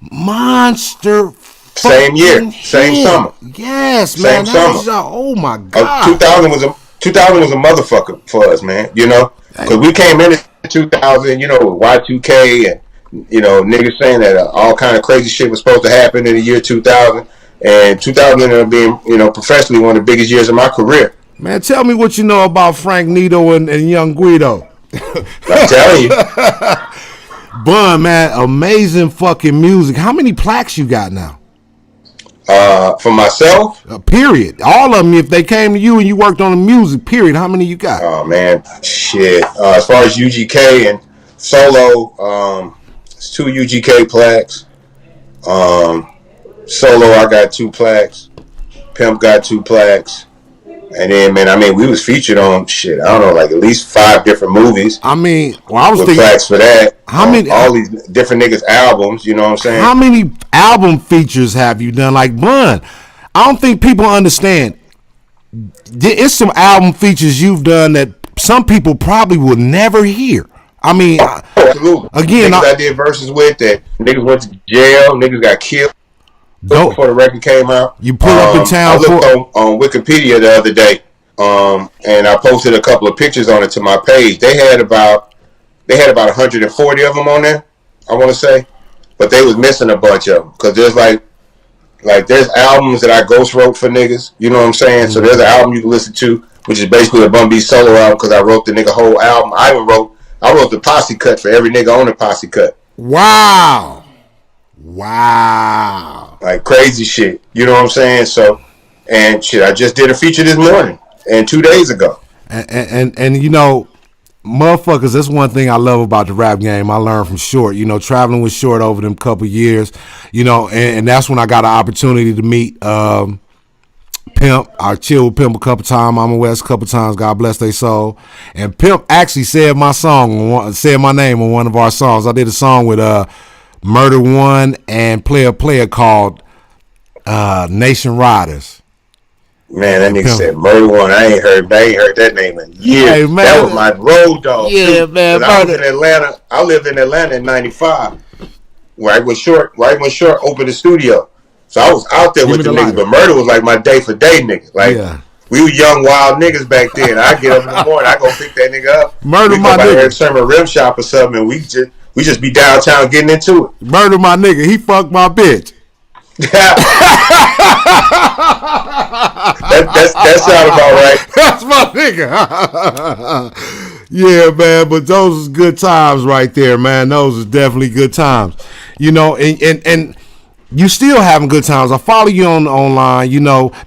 monster. Same year, same hit. summer. Yes, same man. Summer. Oh my God. 2000 was a motherfucker for us, man. You know, because we came in 2000, with Y2K and niggas saying that all kind of crazy shit was supposed to happen in the year 2000, and 2000 ended up being professionally one of the biggest years of my career. Man, tell me what you know about Frank Nito and Young Guido. I'm telling you. Bun, man, amazing fucking music. How many plaques you got now? For myself? Period. All of them, if they came to you and you worked on the music, period, how many you got? Oh, man, shit. As far as UGK and solo, it's 2 UGK plaques. Solo, I got 2 plaques. Pimp got 2 plaques. And then, we was featured on shit. I don't know, like at least 5 different movies. I was thinking plaques for that. How many? All these different niggas' albums. You know what I'm saying? How many album features have you done? Like Bun, I don't think people understand. It's some album features you've done that some people probably will never hear. Absolutely. Again, I did verses with that. Niggas went to jail. Niggas got killed. Before the record came out, you pull up in town. I looked on Wikipedia the other day, and I posted a couple of pictures on it to my page. They had about 140 of them on there, I want to say, but they was missing a bunch of them because there's like there's albums that I ghost wrote for niggas. You know what I'm saying? Mm-hmm. So there's an album you can listen to, which is basically a Bun B solo album because I wrote the nigga whole album. I wrote the posse cut for every nigga on the posse cut. Wow. Like crazy shit. You know what I'm saying? So, and shit, I just did a feature this morning and 2 days ago. And motherfuckers, that's one thing I love about the rap game. I learned from Short, traveling with Short over them couple years, and that's when I got an opportunity to meet Pimp. I chilled with Pimp a couple times, Mama West a couple times, God bless their soul. And Pimp actually said my name on one of our songs. I did a song with Murder One and Player called Nation Riders. Man, that nigga said Murder One. I ain't heard that name in years. Hey, man, that was my road dog. Yeah, too. Man. I lived in Atlanta in '95. Right when Short opened the studio. So I was out there with the niggas, but Murder was like my day for day nigga. Like we were young wild niggas back then. I get up in the morning, I go pick that nigga up. Murder we my go by nigga. Summer Rim Shop or something, and we just be downtown getting into it. Murder my nigga. He fucked my bitch. that sounds about right. That's my nigga. Yeah, man, but those was good times right there, man. Those was definitely good times. And you still having good times. I follow you online,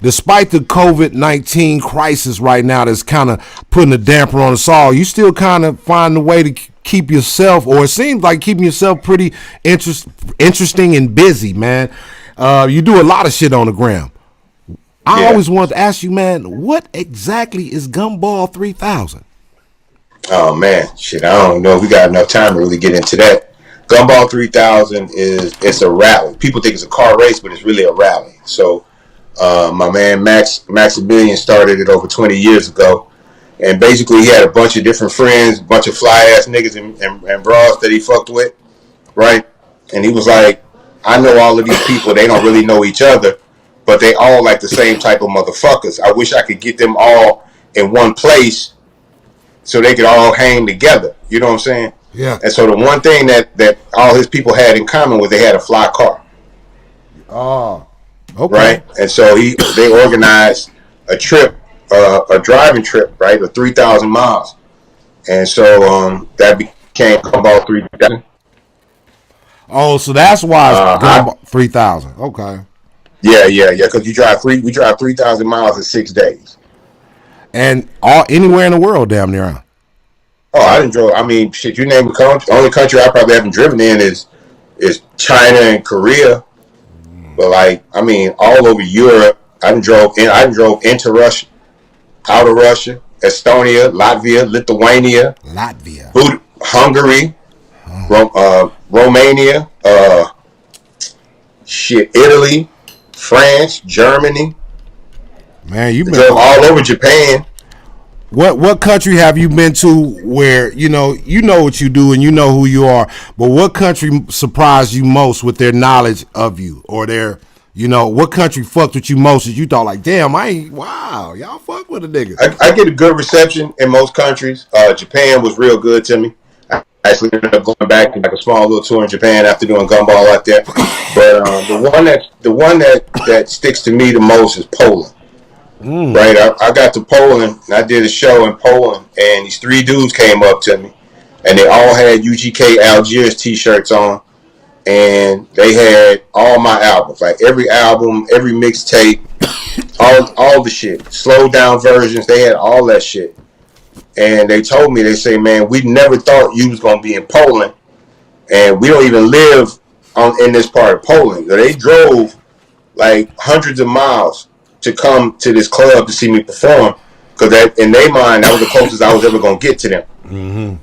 despite the COVID-19 crisis right now that's kind of putting a damper on us all, you still kind of find a way to keep yourself, or it seems like keeping yourself pretty interesting and busy, man. You do a lot of shit on the gram. I always wanted to ask you, man, what exactly is Gumball 3000? Oh, man. Shit, I don't know if we got enough time to really get into that. Gumball 3000 it's a rally. People think it's a car race, but it's really a rally. So my man Maximilian started it over 20 years ago. And basically he had a bunch of different friends, a bunch of fly-ass niggas and bras that he fucked with, right? And he was like, I know all of these people, they don't really know each other, but they all like the same type of motherfuckers. I wish I could get them all in one place so they could all hang together. You know what I'm saying? Yeah. And so the one thing that all his people had in common was they had a fly car. Oh, okay. Right? And so they organized a trip a driving trip, right, of 3,000 miles, and so that became Gumball 3,000. Oh, so that's why it's Gumball 3,000. Okay. Yeah, because we drive 3,000 miles in 6 days, and anywhere in the world, damn near. Huh? Oh, I didn't drove. I mean, shit. You name a country. The only country I probably haven't driven in is China and Korea. But like, I mean, all over Europe. I drove into Russia, out of Russia, Estonia, Latvia, Lithuania, Hungary, Romania, Italy, France, Germany. Man, you've been drove all over Japan. What country have you been to where you know what you do and you know who you are, but what country surprised you most with their knowledge of you, or their, what country fucked with you most that you thought like, damn, wow, y'all fuck with a nigga. I get a good reception in most countries. Japan was real good to me. I actually ended up going back to like a small little tour in Japan after doing Gumball like that. But the one that sticks to me the most is Poland. Right, I got to Poland and I did a show in Poland, and these 3 dudes came up to me, and they all had UGK Algiers t-shirts on, and they had all my albums, like every album, every mixtape, all the shit, slow down versions. They had all that shit, and they told me, they say, man, we never thought you was gonna be in Poland, and we don't even live in this part of Poland. So they drove like hundreds of miles to come to this club to see me perform, because in their mind, that was the closest I was ever going to get to them. Mm-hmm.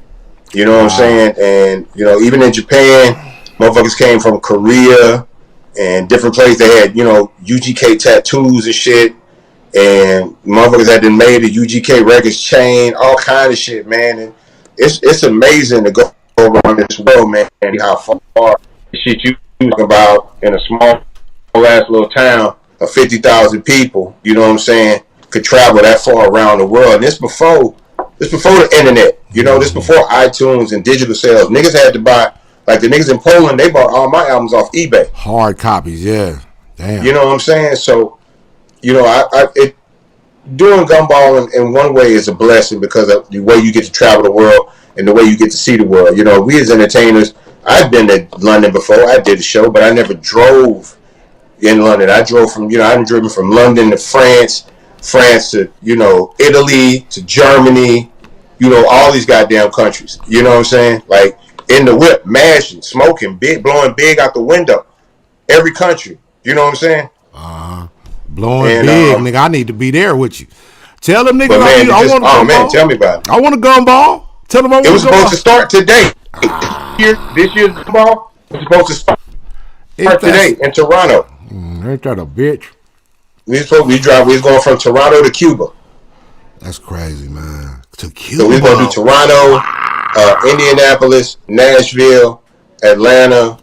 You know what I'm saying? And, even in Japan, motherfuckers came from Korea and different places. They had, UGK tattoos and shit. And motherfuckers had been made a UGK records chain, all kind of shit, man. And it's amazing to go around this world, man, and how far the shit you talk about in a small ass little town of 50,000 people, you know what I'm saying, could travel that far around the world. And this before the internet, this before iTunes and digital sales. Niggas had to buy, like the niggas in Poland, they bought all my albums off eBay. Hard copies, yeah. Damn. You know what I'm saying? So, doing Gumball in one way is a blessing because of the way you get to travel the world and the way you get to see the world. We as entertainers, I've been to London before. I did a show, but I never drove in London. I drove from, I've driven from London to France to, Italy to Germany, all these goddamn countries. You know what I'm saying? Like in the whip, mashing, smoking, blowing big out the window. Every country. You know what I'm saying? Blowing big, nigga. I need to be there with you. Tell them niggas I want to Gumball. Tell me about it. I want a Gumball. Tell them I want It was supposed to start today. This year's Gumball was supposed to start today in Toronto. Ain't that a bitch? We was going from Toronto to Cuba. That's crazy, man. To Cuba. So we was going to do Toronto, Indianapolis, Nashville, Atlanta,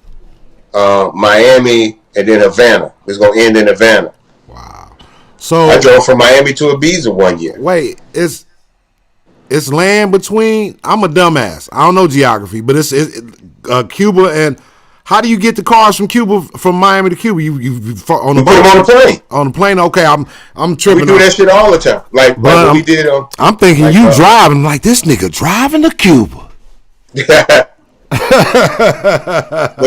Miami, and then Havana. We was going to end in Havana. Wow. So I drove from Miami to Ibiza one year. Wait, it's land between. I'm a dumbass. I don't know geography, but it's Cuba and. How do you get the cars from Cuba, from Miami to Cuba? You on the boat? Put them on the plane. On the plane, okay. I'm tripping. We do that shit all the time. Like what we did. I'm thinking like, you driving like this nigga driving to Cuba. But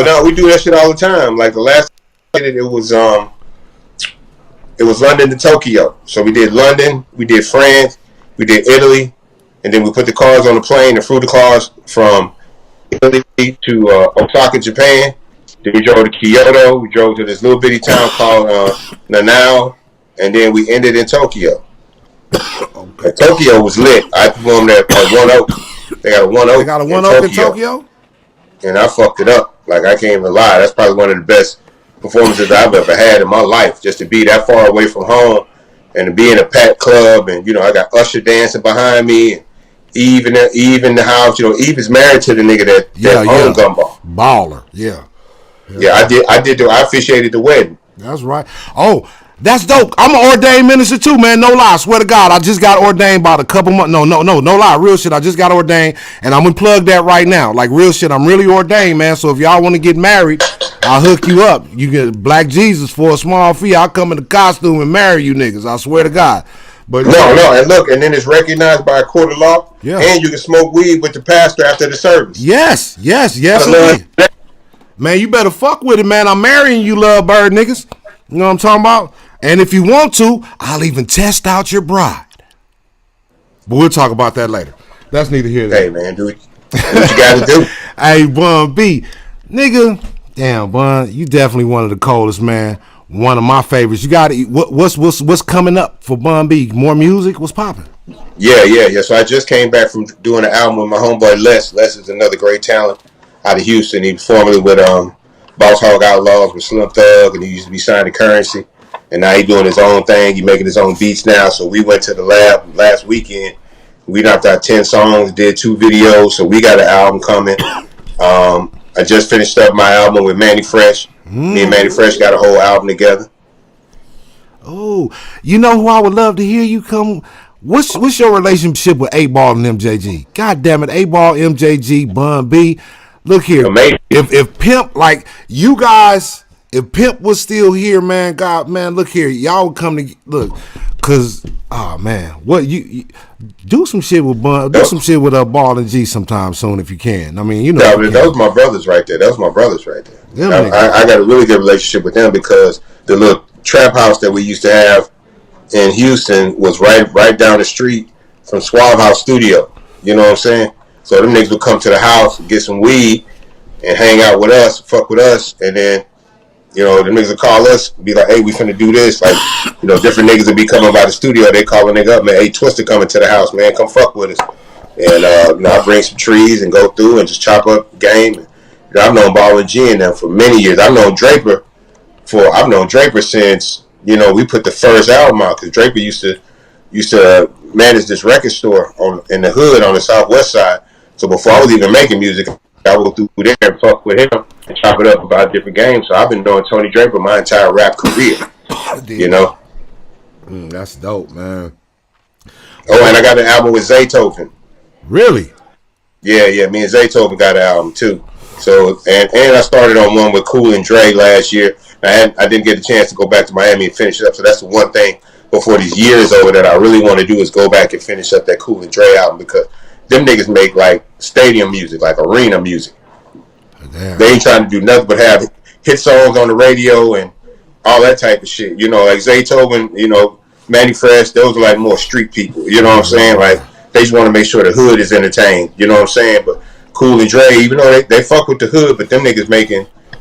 no, we do that shit all the time. Like the last time it was London to Tokyo. So we did London, we did France, we did Italy, and then we put the cars on the plane and flew the cars from Italy to Osaka, Japan. Then we drove to Kyoto. We drove to this little bitty town called Nanao, and then we ended in Tokyo. Okay. Tokyo was lit. I performed at One Oak. They got a One Oak. They got a One Oak in Tokyo, and I fucked it up. Like I can't even lie. That's probably one of the best performances I've ever had in my life. Just to be that far away from home and to be in a packed club, and I got Usher dancing behind me. And Eve in the house, Eve is married to the nigga that owned Gumball. Baller, yeah. I officiated the wedding. That's right. Oh, that's dope. I'm an ordained minister too, man. No lie. I swear to God, I just got ordained about a couple months. No lie. Real shit. I just got ordained, and I'm gonna plug that right now. Like real shit. I'm really ordained, man. So if y'all want to get married, I'll hook you up. You get Black Jesus for a small fee. I'll come in the costume and marry you niggas. I swear to God. But no, and look, and then it's recognized by a court of law. Yeah. And you can smoke weed with the pastor after the service. Yes. Indeed. Man, you better fuck with it, man. I'm marrying you, love bird niggas. You know what I'm talking about? And if you want to, I'll even test out your bride. But we'll talk about that later. That's neither here nor there. Hey, man, do what you gotta do. Hey, Bun B. Nigga, damn, Bun, you definitely one of the coldest, man. One of my favorites. You got what's coming up for Bun B? More music? What's popping? Yeah. So I just came back from doing an album with my homeboy Les. Les is another great talent out of Houston. He was formerly with Boss Hog Outlaws with Slim Thug, and he used to be signed to Currency. And now he's doing his own thing. He's making his own beats now. So we went to the lab last weekend. We knocked out 10 songs, did 2 videos. So we got an album coming. I just finished up my album with Manny Fresh. Me and Manny Fresh got a whole album together. Oh, you know who I would love to hear you come? What's your relationship with 8Ball and MJG? God damn it, 8Ball, MJG, Bun B. Look here. Amazing. If Pimp, like you guys, if Pimp was still here, man, God, man, look here. Y'all would come to look, cause man, what you do some shit with Bun, do some shit with Ball and G sometime soon if you can. I mean, you know, those my brothers right there. I got a really good relationship with them because the little trap house that we used to have in Houston was right down the street from Suave House Studio. You know what I'm saying? So them niggas would come to the house, get some weed, and hang out with us, fuck with us, and then, you know, the niggas would call us, be like, hey, we finna do this. Like, you know, different niggas would be coming by the studio. They call a nigga up, man, hey, Twister coming to the house, man, come fuck with us. And, you know, I bring some trees and go through and just chop up game. You know, I've known Ball and G in them for many years. I've known Draper since, you know, we put the first album out, because Draper used to manage this record store in the hood on the southwest side. So before I was even making music, I would go through there and fuck with him and chop it up about different games. So I've been knowing Tony Draper my entire rap career. You know? That's dope, man. Oh, and I got an album with Zaytoven. Really? Yeah. Me and Zaytoven got an album too. So and I started on one with Cool and Dre last year. I didn't get a chance to go back to Miami and finish it up. So that's the one thing before these years over that I really want to do is go back and finish up that Cool and Dre album, because them niggas make like stadium music, like arena music. Damn. They ain't trying to do nothing but have hit songs on the radio and all that type of shit. You know, like Zaytoven, you know, Manny Fresh, those are like more street people. You know what I'm saying? Like, they just want to make sure the hood is entertained. You know what I'm saying? But Cool and Dre, even though they fuck with the hood, but them niggas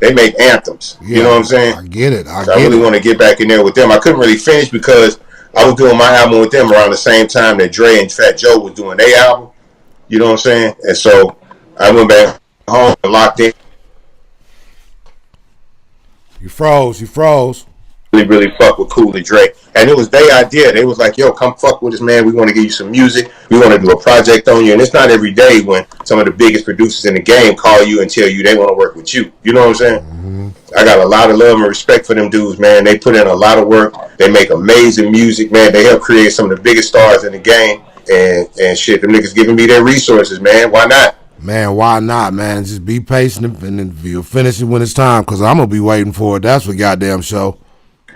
they make anthems. Yeah, you know what I'm saying? I get it. I really want to get back in there with them. I couldn't really finish because I was doing my album with them around the same time that Dre and Fat Joe was doing their album. You know what I'm saying? And so I went back home and locked in. You froze. Really fuck with Cool and Dre. And it was their idea. They was like, yo, come fuck with us, man. We want to give you some music. We want to do a project on you. And it's not every day when some of the biggest producers in the game call you and tell you they want to work with you. You know what I'm saying? Mm-hmm. I got a lot of love and respect for them dudes, man. They put in a lot of work. They make amazing music, man. They help create some of the biggest stars in the game. And shit, them niggas giving me their resources, man. Why not? Man, why not, man? Just be patient and then you'll finish it when it's time, because I'm going to be waiting for it. That's for goddamn show.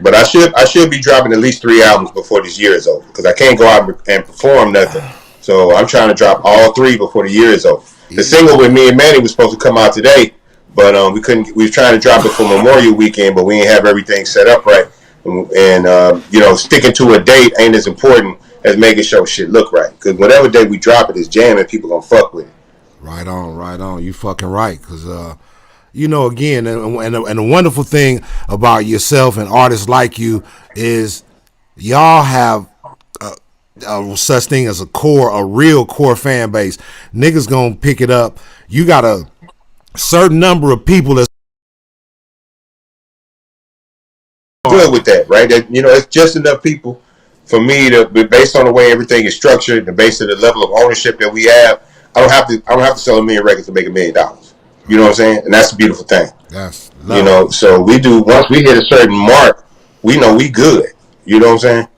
But I should be dropping at least 3 albums before this year is over, because I can't go out and perform nothing. So I'm trying to drop all 3 before the year is over. The single with me and Manny was supposed to come out today, but we couldn't. We were trying to drop it for Memorial Weekend, but we didn't have everything set up right. And you know, sticking to a date ain't as important as making sure shit look right. Because whatever day we drop it is jamming, people gonna fuck with it. Right on. You fucking right. Because you know, again, and the wonderful thing about yourself and artists like you is y'all have such thing as a real core fan base. Niggas gonna pick it up. You got a certain number of people that's good with that, right? That, you know, it's just enough people for me to, based on the way everything is structured and based on the level of ownership that we have, I don't have to sell 1 million records to make $1 million. You know what I'm saying? And that's a beautiful thing. Yes. You know, so once we hit a certain mark, we know we good. You know what I'm saying?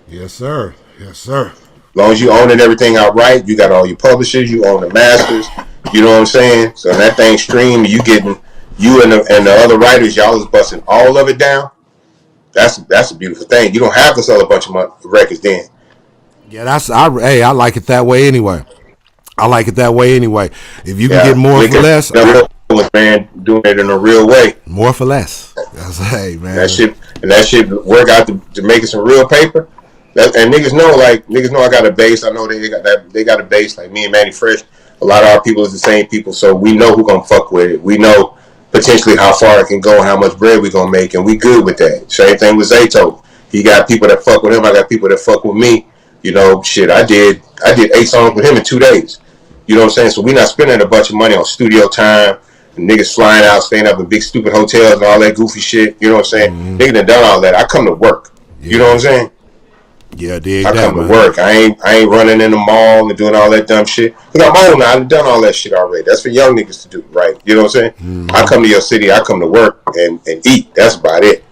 Yes, sir. As long as you owning everything outright, you got all your publishers, you own the masters. You know what I'm saying? So that thing stream, you and the other writers, y'all is busting all of it down. That's a beautiful thing. You don't have to sell a bunch of records then. Yeah, I like it that way anyway. I like it that way anyway. If you can get more for less, the real one, man, doing it in a real way. More for less. That's hey man. That shit work out to make it some real paper. And niggas know I got a base. I know they got a base like me and Manny Fresh. A lot of our people is the same people, so we know who gonna fuck with it. We know potentially how far it can go and how much bread we gonna make, and we good with that. Same thing with Zato. He got people that fuck with him. I got people that fuck with me. You know, shit. I did 8 songs with him in 2 days. You know what I'm saying? So we not spending a bunch of money on studio time. Niggas flying out, staying up in big stupid hotels and all that goofy shit. You know what I'm saying? Mm-hmm. Nigga done all that. I come to work. Yeah. You know what I'm saying? Yeah, I come to work. I ain't running in the mall and doing all that dumb shit. Cause I'm old now. I've done all that shit already. That's for young niggas to do, right? You know what I'm saying? Mm-hmm. I come to your city. I come to work and eat. That's about it.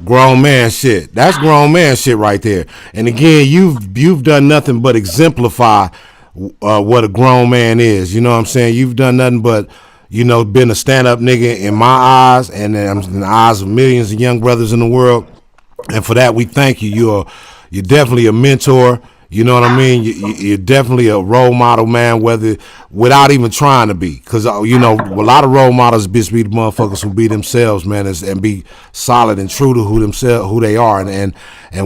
Grown man shit. That's grown man shit right there. And again, you've done nothing but exemplify what a grown man is. You know what I'm saying? You've done nothing but, you know, been a stand-up nigga in my eyes and in the eyes of millions of young brothers in the world. And for that, we thank you. You're definitely a mentor. You know what I mean? You're definitely a role model, man, without even trying to be. Because, you know, a lot of role models be the motherfuckers who be themselves, man, and be solid and true to who they are. And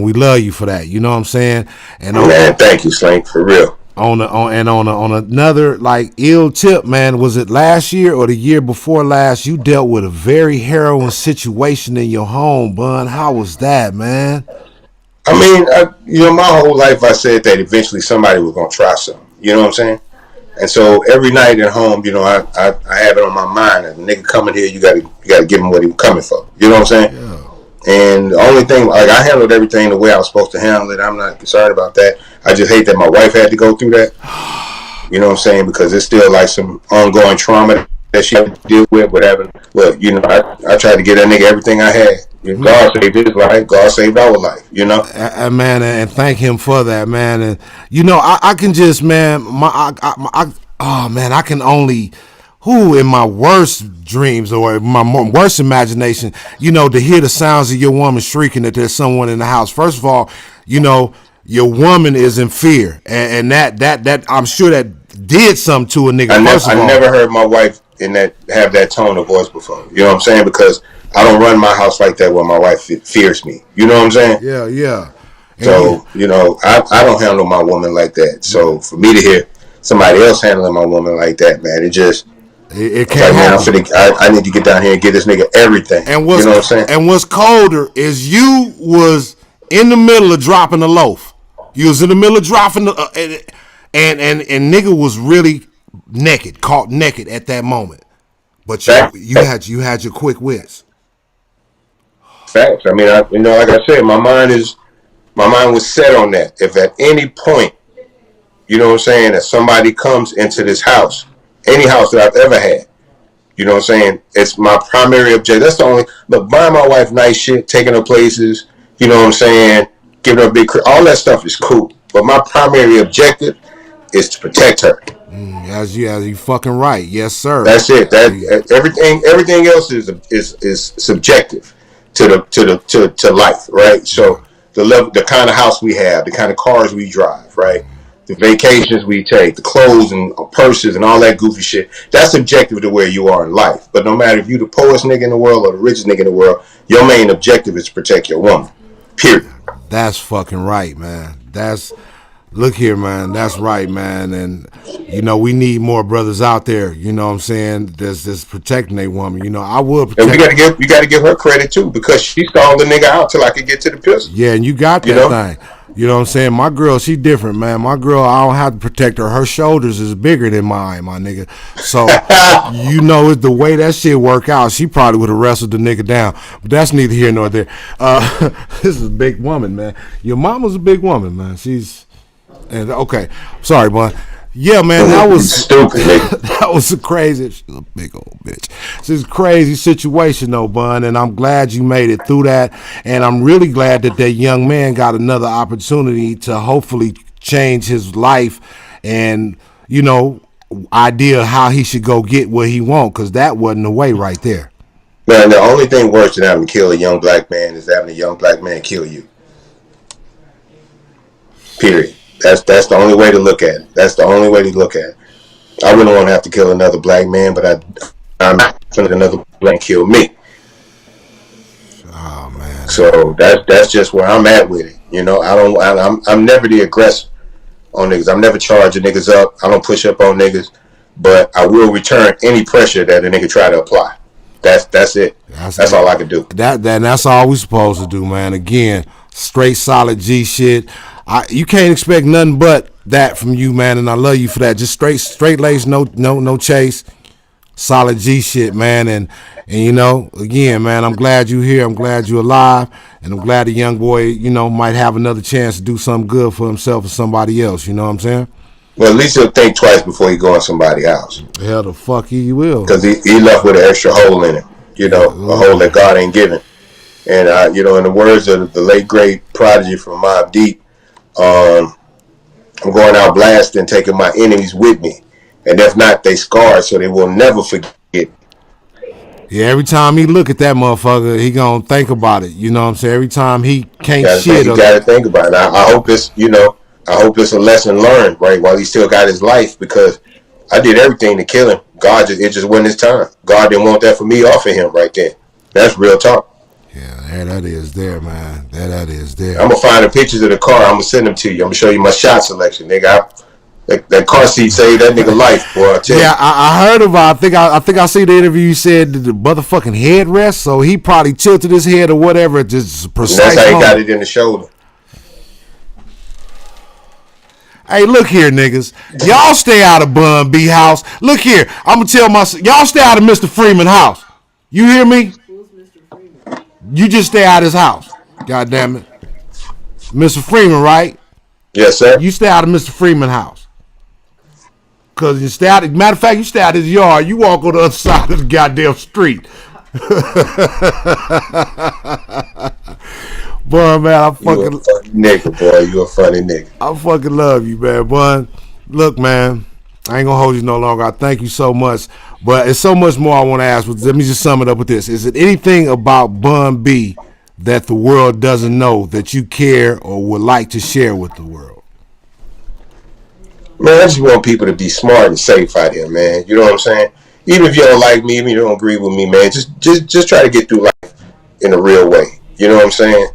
we love you for that. You know what I'm saying? And man, thank you, Slink, for real. On another like ill tip, man, was it last year or the year before last? You dealt with a very harrowing situation in your home, Bun. How was that, man? I mean, you know, my whole life I said that eventually somebody was gonna try something. You know what I'm saying? And so every night at home, you know, I have it on my mind. If a nigga coming here, you gotta give him what he was coming for. You know what I'm saying? Yeah. And the only thing, like, I handled everything the way I was supposed to handle it. I'm not concerned about that. I just hate that my wife had to go through that. You know what I'm saying? Because it's still like some ongoing trauma that she had to deal with. But you know, I tried to get that nigga everything I had. God saved his life. God saved our life. You know, man, and thank him for that, man. And you know, I can just, man, I can only. Who in my worst dreams or my worst imagination, you know, to hear the sounds of your woman shrieking that there's someone in the house. First of all, you know, your woman is in fear, and that I'm sure that did something to a nigga. I never heard my wife have that tone of voice before. You know what I'm saying? Because I don't run my house like that where my wife fears me. You know what I'm saying? Yeah. So you know, I don't handle my woman like that. So for me to hear somebody else handling my woman like that, man, it can't happen. I need to get down here and get this nigga everything. And you know what I'm saying? And what's colder is you was in the middle of dropping a loaf. You was in the middle of dropping and nigga was really caught naked at that moment. But you had your quick wits. Facts. I mean, you know, like I said, my mind was set on that. If at any point, you know what I'm saying, that somebody comes into this house, any house that I've ever had, you know what I'm saying, it's my primary objective. That's the only, but buying my wife nice shit, taking her places, you know what I'm saying, giving her a big, all that stuff is cool. But my primary objective is to protect her. As you fucking right. Yes, sir. That's it. Everything else is subjective to life, right? So the kind of house we have, the kind of cars we drive, right? The vacations we take, the clothes and purses and all that goofy shit, that's subjective to where you are in life. But no matter if you're the poorest nigga in the world or the richest nigga in the world, your main objective is to protect your woman. Period. That's fucking right, man. Look here, man. That's right, man. And, you know, we need more brothers out there, you know what I'm saying, that's protecting their woman. You know, I will protect. And you got to give her credit, too, because she stalled the nigga out till I could get to the pistol. Yeah, and you got that thing. You know what I'm saying? My girl, she different, man. My girl, I don't have to protect her. Her shoulders is bigger than mine, my nigga. So, you know, the way that shit work out, she probably would have wrestled the nigga down. But that's neither here nor there. This is a big woman, man. Your mama's a big woman, man. Okay, sorry, boy. Yeah, man, that was stupid. That was a crazy. She's a big old bitch. It's a crazy situation, though, Bun, and I'm glad you made it through that. And I'm really glad that young man got another opportunity to hopefully change his life, and you know, idea how he should go get what he want, because that wasn't the way right there. Man, the only thing worse than having to kill a young black man is having a young black man kill you. Period. That's the only way to look at it. That's the only way to look at it. I wouldn't want to have to kill another black man, but I'm not going to another black kill me. Oh man. So that's just where I'm at with it. You know, I'm never the aggressor on niggas. I'm never charging niggas up. I don't push up on niggas, but I will return any pressure that a nigga try to apply. That's it. That's all I can do. That's all we supposed to do, man. Again, straight solid G shit. You can't expect nothing but that from you, man, and I love you for that. Just straight lace, no chase, solid G shit, man. And you know, again, man, I'm glad you here. I'm glad you're alive, and I'm glad the young boy, you know, might have another chance to do something good for himself or somebody else. You know what I'm saying? Well, at least he'll think twice before he go in somebody's house. Hell, the fuck he will. Because he left with an extra hole in it. You know, a hole that God ain't given. And you know, in the words of the late great prodigy from Mobb Deep, I'm going out blasting, taking my enemies with me, and if not, they scarred, so they will never forget. Yeah, every time he look at that motherfucker, he gonna think about it. You know what I'm saying? Every time he can't shit. You gotta think about it. I hope it's, you know, I hope it's a lesson learned, right? While he still got his life, because I did everything to kill him. It just wasn't his time. God didn't want that for me off of him right then. That's real talk. Yeah, that is there, man. That is there. I'm gonna find the pictures of the car. I'm gonna send them to you. I'm gonna show you my shot selection, nigga. That car seat saved that nigga life, boy. Yeah, I heard about. I think I see the interview. You said the motherfucking headrest, so he probably tilted his head or whatever. Just precise. And that's how he got it in the shoulder. Hey, look here, niggas. Y'all stay out of Bun B house. Look here, I'm gonna tell y'all stay out of Mr. Freeman house. You hear me? You just stay out of his house. God damn it. Mr. Freeman, right? Yes, sir. You stay out of Mr. Freeman house. Cause you stay out, matter of fact, you stay out of his yard, you walk on the other side of the goddamn street. Boy, man, I fucking... You a funny nigga, boy. You a funny nigga. I fucking love you, man. Bun, look, man, I ain't gonna hold you no longer. I thank you so much. But there's so much more I want to ask. Let me just sum it up with this. Is it anything about Bun B that the world doesn't know that you care or would like to share with the world? Man, I just want people to be smart and safe out here, man. You know what I'm saying? Even if you don't like me, even if you don't agree with me, man, just try to get through life in a real way. You know what I'm saying?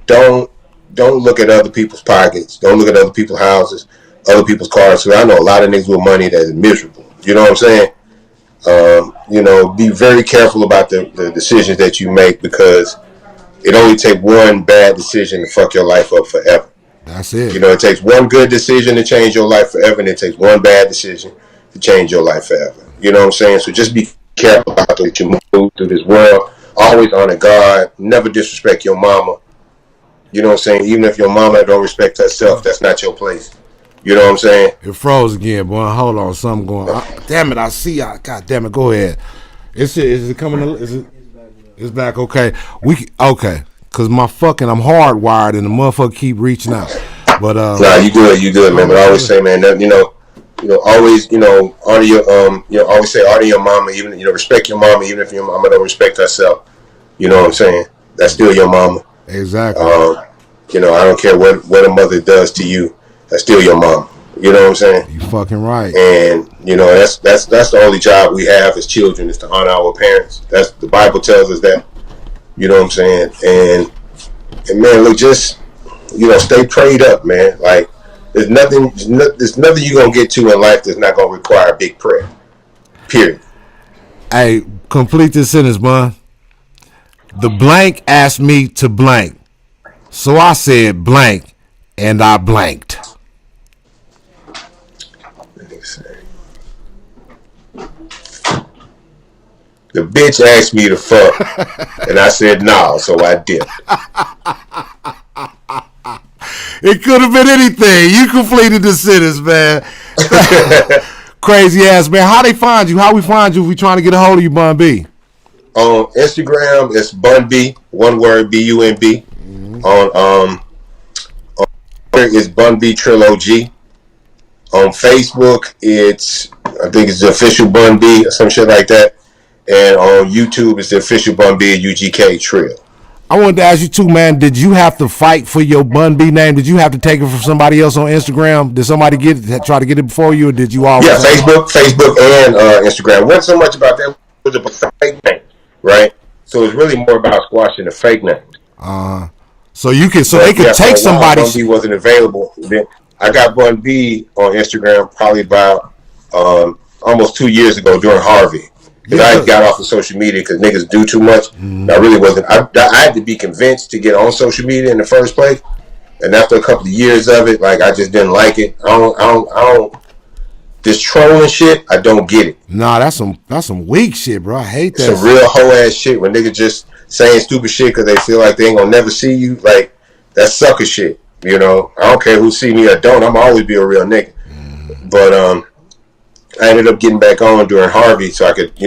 Don't look at other people's pockets. Don't look at other people's houses, other people's cars. So I know a lot of niggas with money that is miserable. You know what I'm saying? You know, be very careful about the decisions that you make, because it only takes one bad decision to fuck your life up forever. That's it. You know, it takes one good decision to change your life forever, and it takes one bad decision to change your life forever. You know what I'm saying? So just be careful about how you move through this world. Always honor God. Never disrespect your mama. You know what I'm saying? Even if your mama don't respect herself, that's not your place. You know what I'm saying? It froze again, boy. Hold on, something going on. Damn it, I see. God damn it, go ahead. Is it coming? Is it? It's back. Okay. Okay. Cause I'm hardwired and the motherfucker keep reaching out. But nah, you good, man. But I always say, man, that, you know, always, honor your always say honor your mama, even respect your mama, even if your mama don't respect herself. You know what I'm saying? That's still your mama. Exactly. I don't care what a mother does to you. That's still your mom. You know what I'm saying? You fucking right. And that's the only job we have as children, is to honor our parents. That's the Bible tells us that. You know what I'm saying? And man, look, just stay prayed up, man. Like there's nothing you're gonna get to in life that's not gonna require a big prayer. Period. Hey, complete this sentence, man. The blank asked me to blank, so I said blank, and I blanked. The bitch asked me to fuck, and I said no, so I did. It could have been anything. You completed the sentence, man. Crazy ass, man. How they find you? How we find you if we trying to get a hold of you, Bun B? On Instagram, it's Bun B, one word, BUNB. Mm-hmm. On Twitter, it's Bun B Trill OG. On Facebook, I think it's the official Bun B or some shit like that. And on YouTube, it's the official Bun B UGK Trill. I wanted to ask you too, man. Did you have to fight for your Bun B name? Did you have to take it from somebody else on Instagram? Did somebody try to get it before you, or did you always? Yeah, Facebook, and Instagram. It wasn't so much about that. It was about the fake name, right? So it's really more about squashing the fake names. So you can, they could take somebody. Bun B wasn't available. Then I got Bun B on Instagram probably about almost 2 years ago during Harvey. Because I got off of social media because niggas do too much. I really wasn't. I had to be convinced to get on social media in the first place. And after a couple of years of it, like I just didn't like it. I don't. This trolling shit, I don't get it. Nah, that's some weak shit, bro. I hate that. Some real hoe ass shit when niggas just saying stupid shit because they feel like they ain't gonna never see you. Like that's sucker shit. You know, I don't care who see me or don't. I'm always be a real nigga. But I ended up getting back on during Harvey so I could,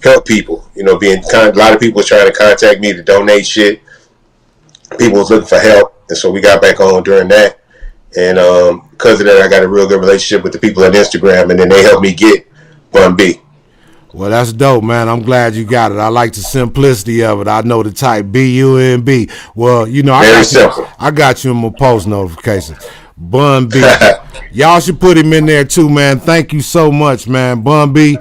help people. Being a lot of people was trying to contact me to donate shit. People was looking for help, and so we got back on during that. And because of that, I got a real good relationship with the people on Instagram, and then they helped me get Bun B. Well, that's dope, man. I'm glad you got it. I like the simplicity of it. I know the type BUNB. Well, I got you in my post notifications. Bun B. Y'all should put him in there too, man. Thank you so much, man. Bun B,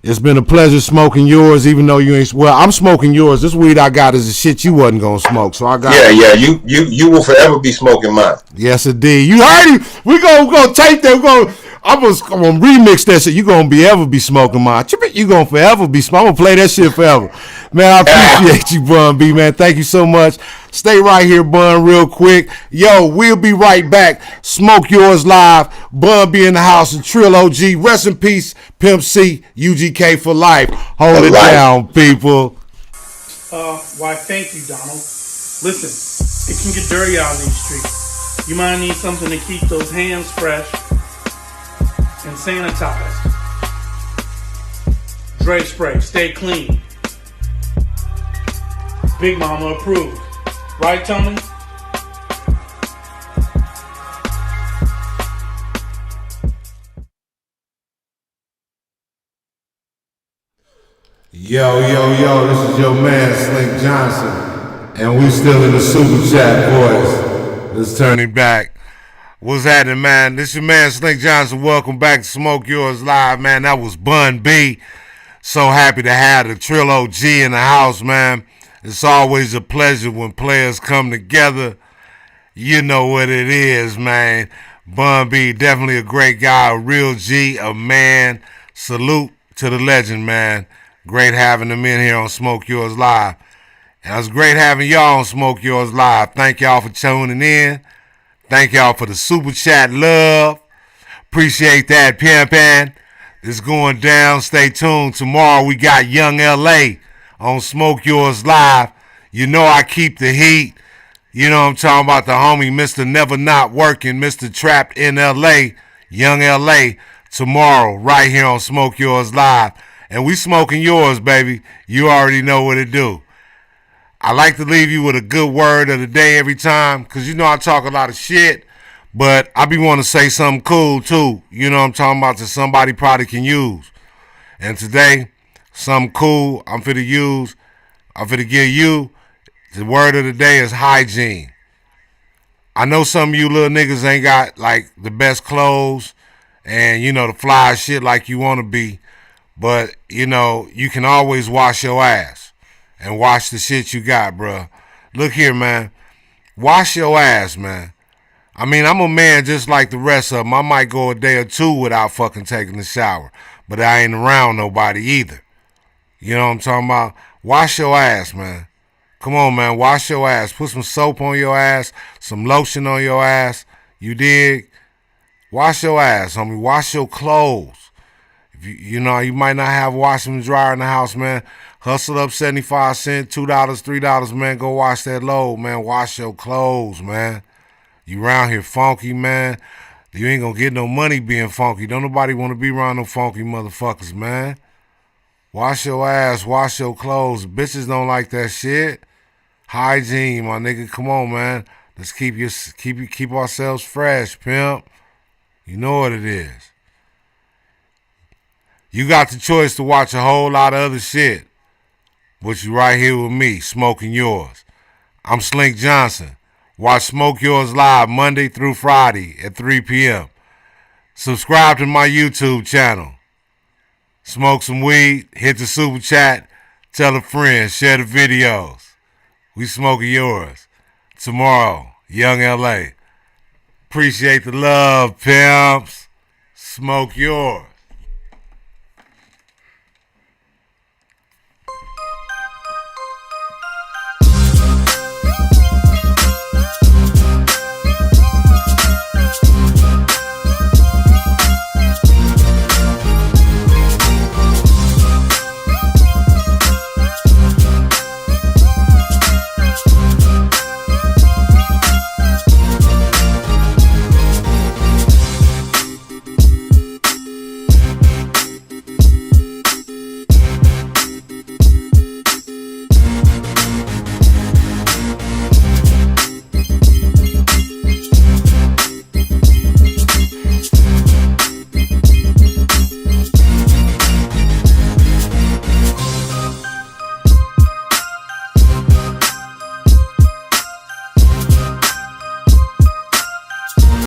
it's been a pleasure smoking yours, even though you ain't. Well, I'm smoking yours. This weed I got is the shit you wasn't gonna smoke, so I got. Yeah. You will forever be smoking mine. Yes, indeed. You heard him. We gonna take that. I'm gonna remix that shit. You gonna ever be smoking mine. You gonna forever be smoking. I'm gonna play that shit forever. Man, I appreciate you, Bun B, man. Thank you so much. Stay right here, Bun, real quick. Yo, we'll be right back. Smoke Yours Live. Bun B in the house and Trill OG. Rest in peace, Pimp C, UGK for life. Hold it down, people. Why, thank you, Donald. Listen, it can get dirty out in these streets. You might need something to keep those hands fresh and sanitized. Dre spray, stay clean. Big Mama approved. Right, Tony? Yo, this is your man, Slink Johnson. And we still in the super chat, boys. Let's turn it back. What's happening, man? This your man, Slink Johnson. Welcome back to Smoke Yours Live, man. That was Bun B. So happy to have the Trill OG in the house, man. It's always a pleasure when players come together. You know what it is, man. Bun B, definitely a great guy, a real G, a man. Salute to the legend, man. Great having him in here on Smoke Yours Live. And it's great having y'all on Smoke Yours Live. Thank y'all for tuning in. Thank y'all for the super chat love. Appreciate that, pimpin'. It's going down. Stay tuned. Tomorrow we got Young LA on Smoke Yours Live. You know I keep the heat. You know I'm talking about, the homie Mr. Never Not Working, Mr. Trapped in LA, Young LA, tomorrow right here on Smoke Yours Live. And we smoking yours, baby. You already know what it do. I like to leave you with a good word of the day every time, because you know I talk a lot of shit, but I be wanting to say something cool too. You know what I'm talking about, that somebody probably can use. And today, something cool I'm finna use, I'm finna give you. The word of the day is hygiene. I know some of you little niggas ain't got like the best clothes and the fly shit like you want to be, but you can always wash your ass and wash the shit you got, bruh. Look here, man. Wash your ass, man. I mean, I'm a man just like the rest of them. I might go a day or two without fucking taking a shower, but I ain't around nobody either. You know what I'm talking about? Wash your ass, man. Come on, man. Wash your ass. Put some soap on your ass, some lotion on your ass. You dig? Wash your ass, homie. Wash your clothes. If you might not have a washing dryer in the house, man. Hustle up 75 cents, $2, $3, man. Go wash that load, man. Wash your clothes, man. You around here funky, man. You ain't gonna get no money being funky. Don't nobody want to be around no funky motherfuckers, man. Wash your ass, wash your clothes. Bitches don't like that shit. Hygiene, my nigga. Come on, man. Let's keep ourselves fresh, pimp. You know what it is. You got the choice to watch a whole lot of other shit, but you right here with me, smoking yours. I'm Slink Johnson. Watch Smoke Yours live Monday through Friday at 3 p.m. Subscribe to my YouTube channel. Smoke some weed, hit the super chat, tell a friend, share the videos. We SmokeYours. Tomorrow, Young LA. Appreciate the love, pimps. SmokeYours.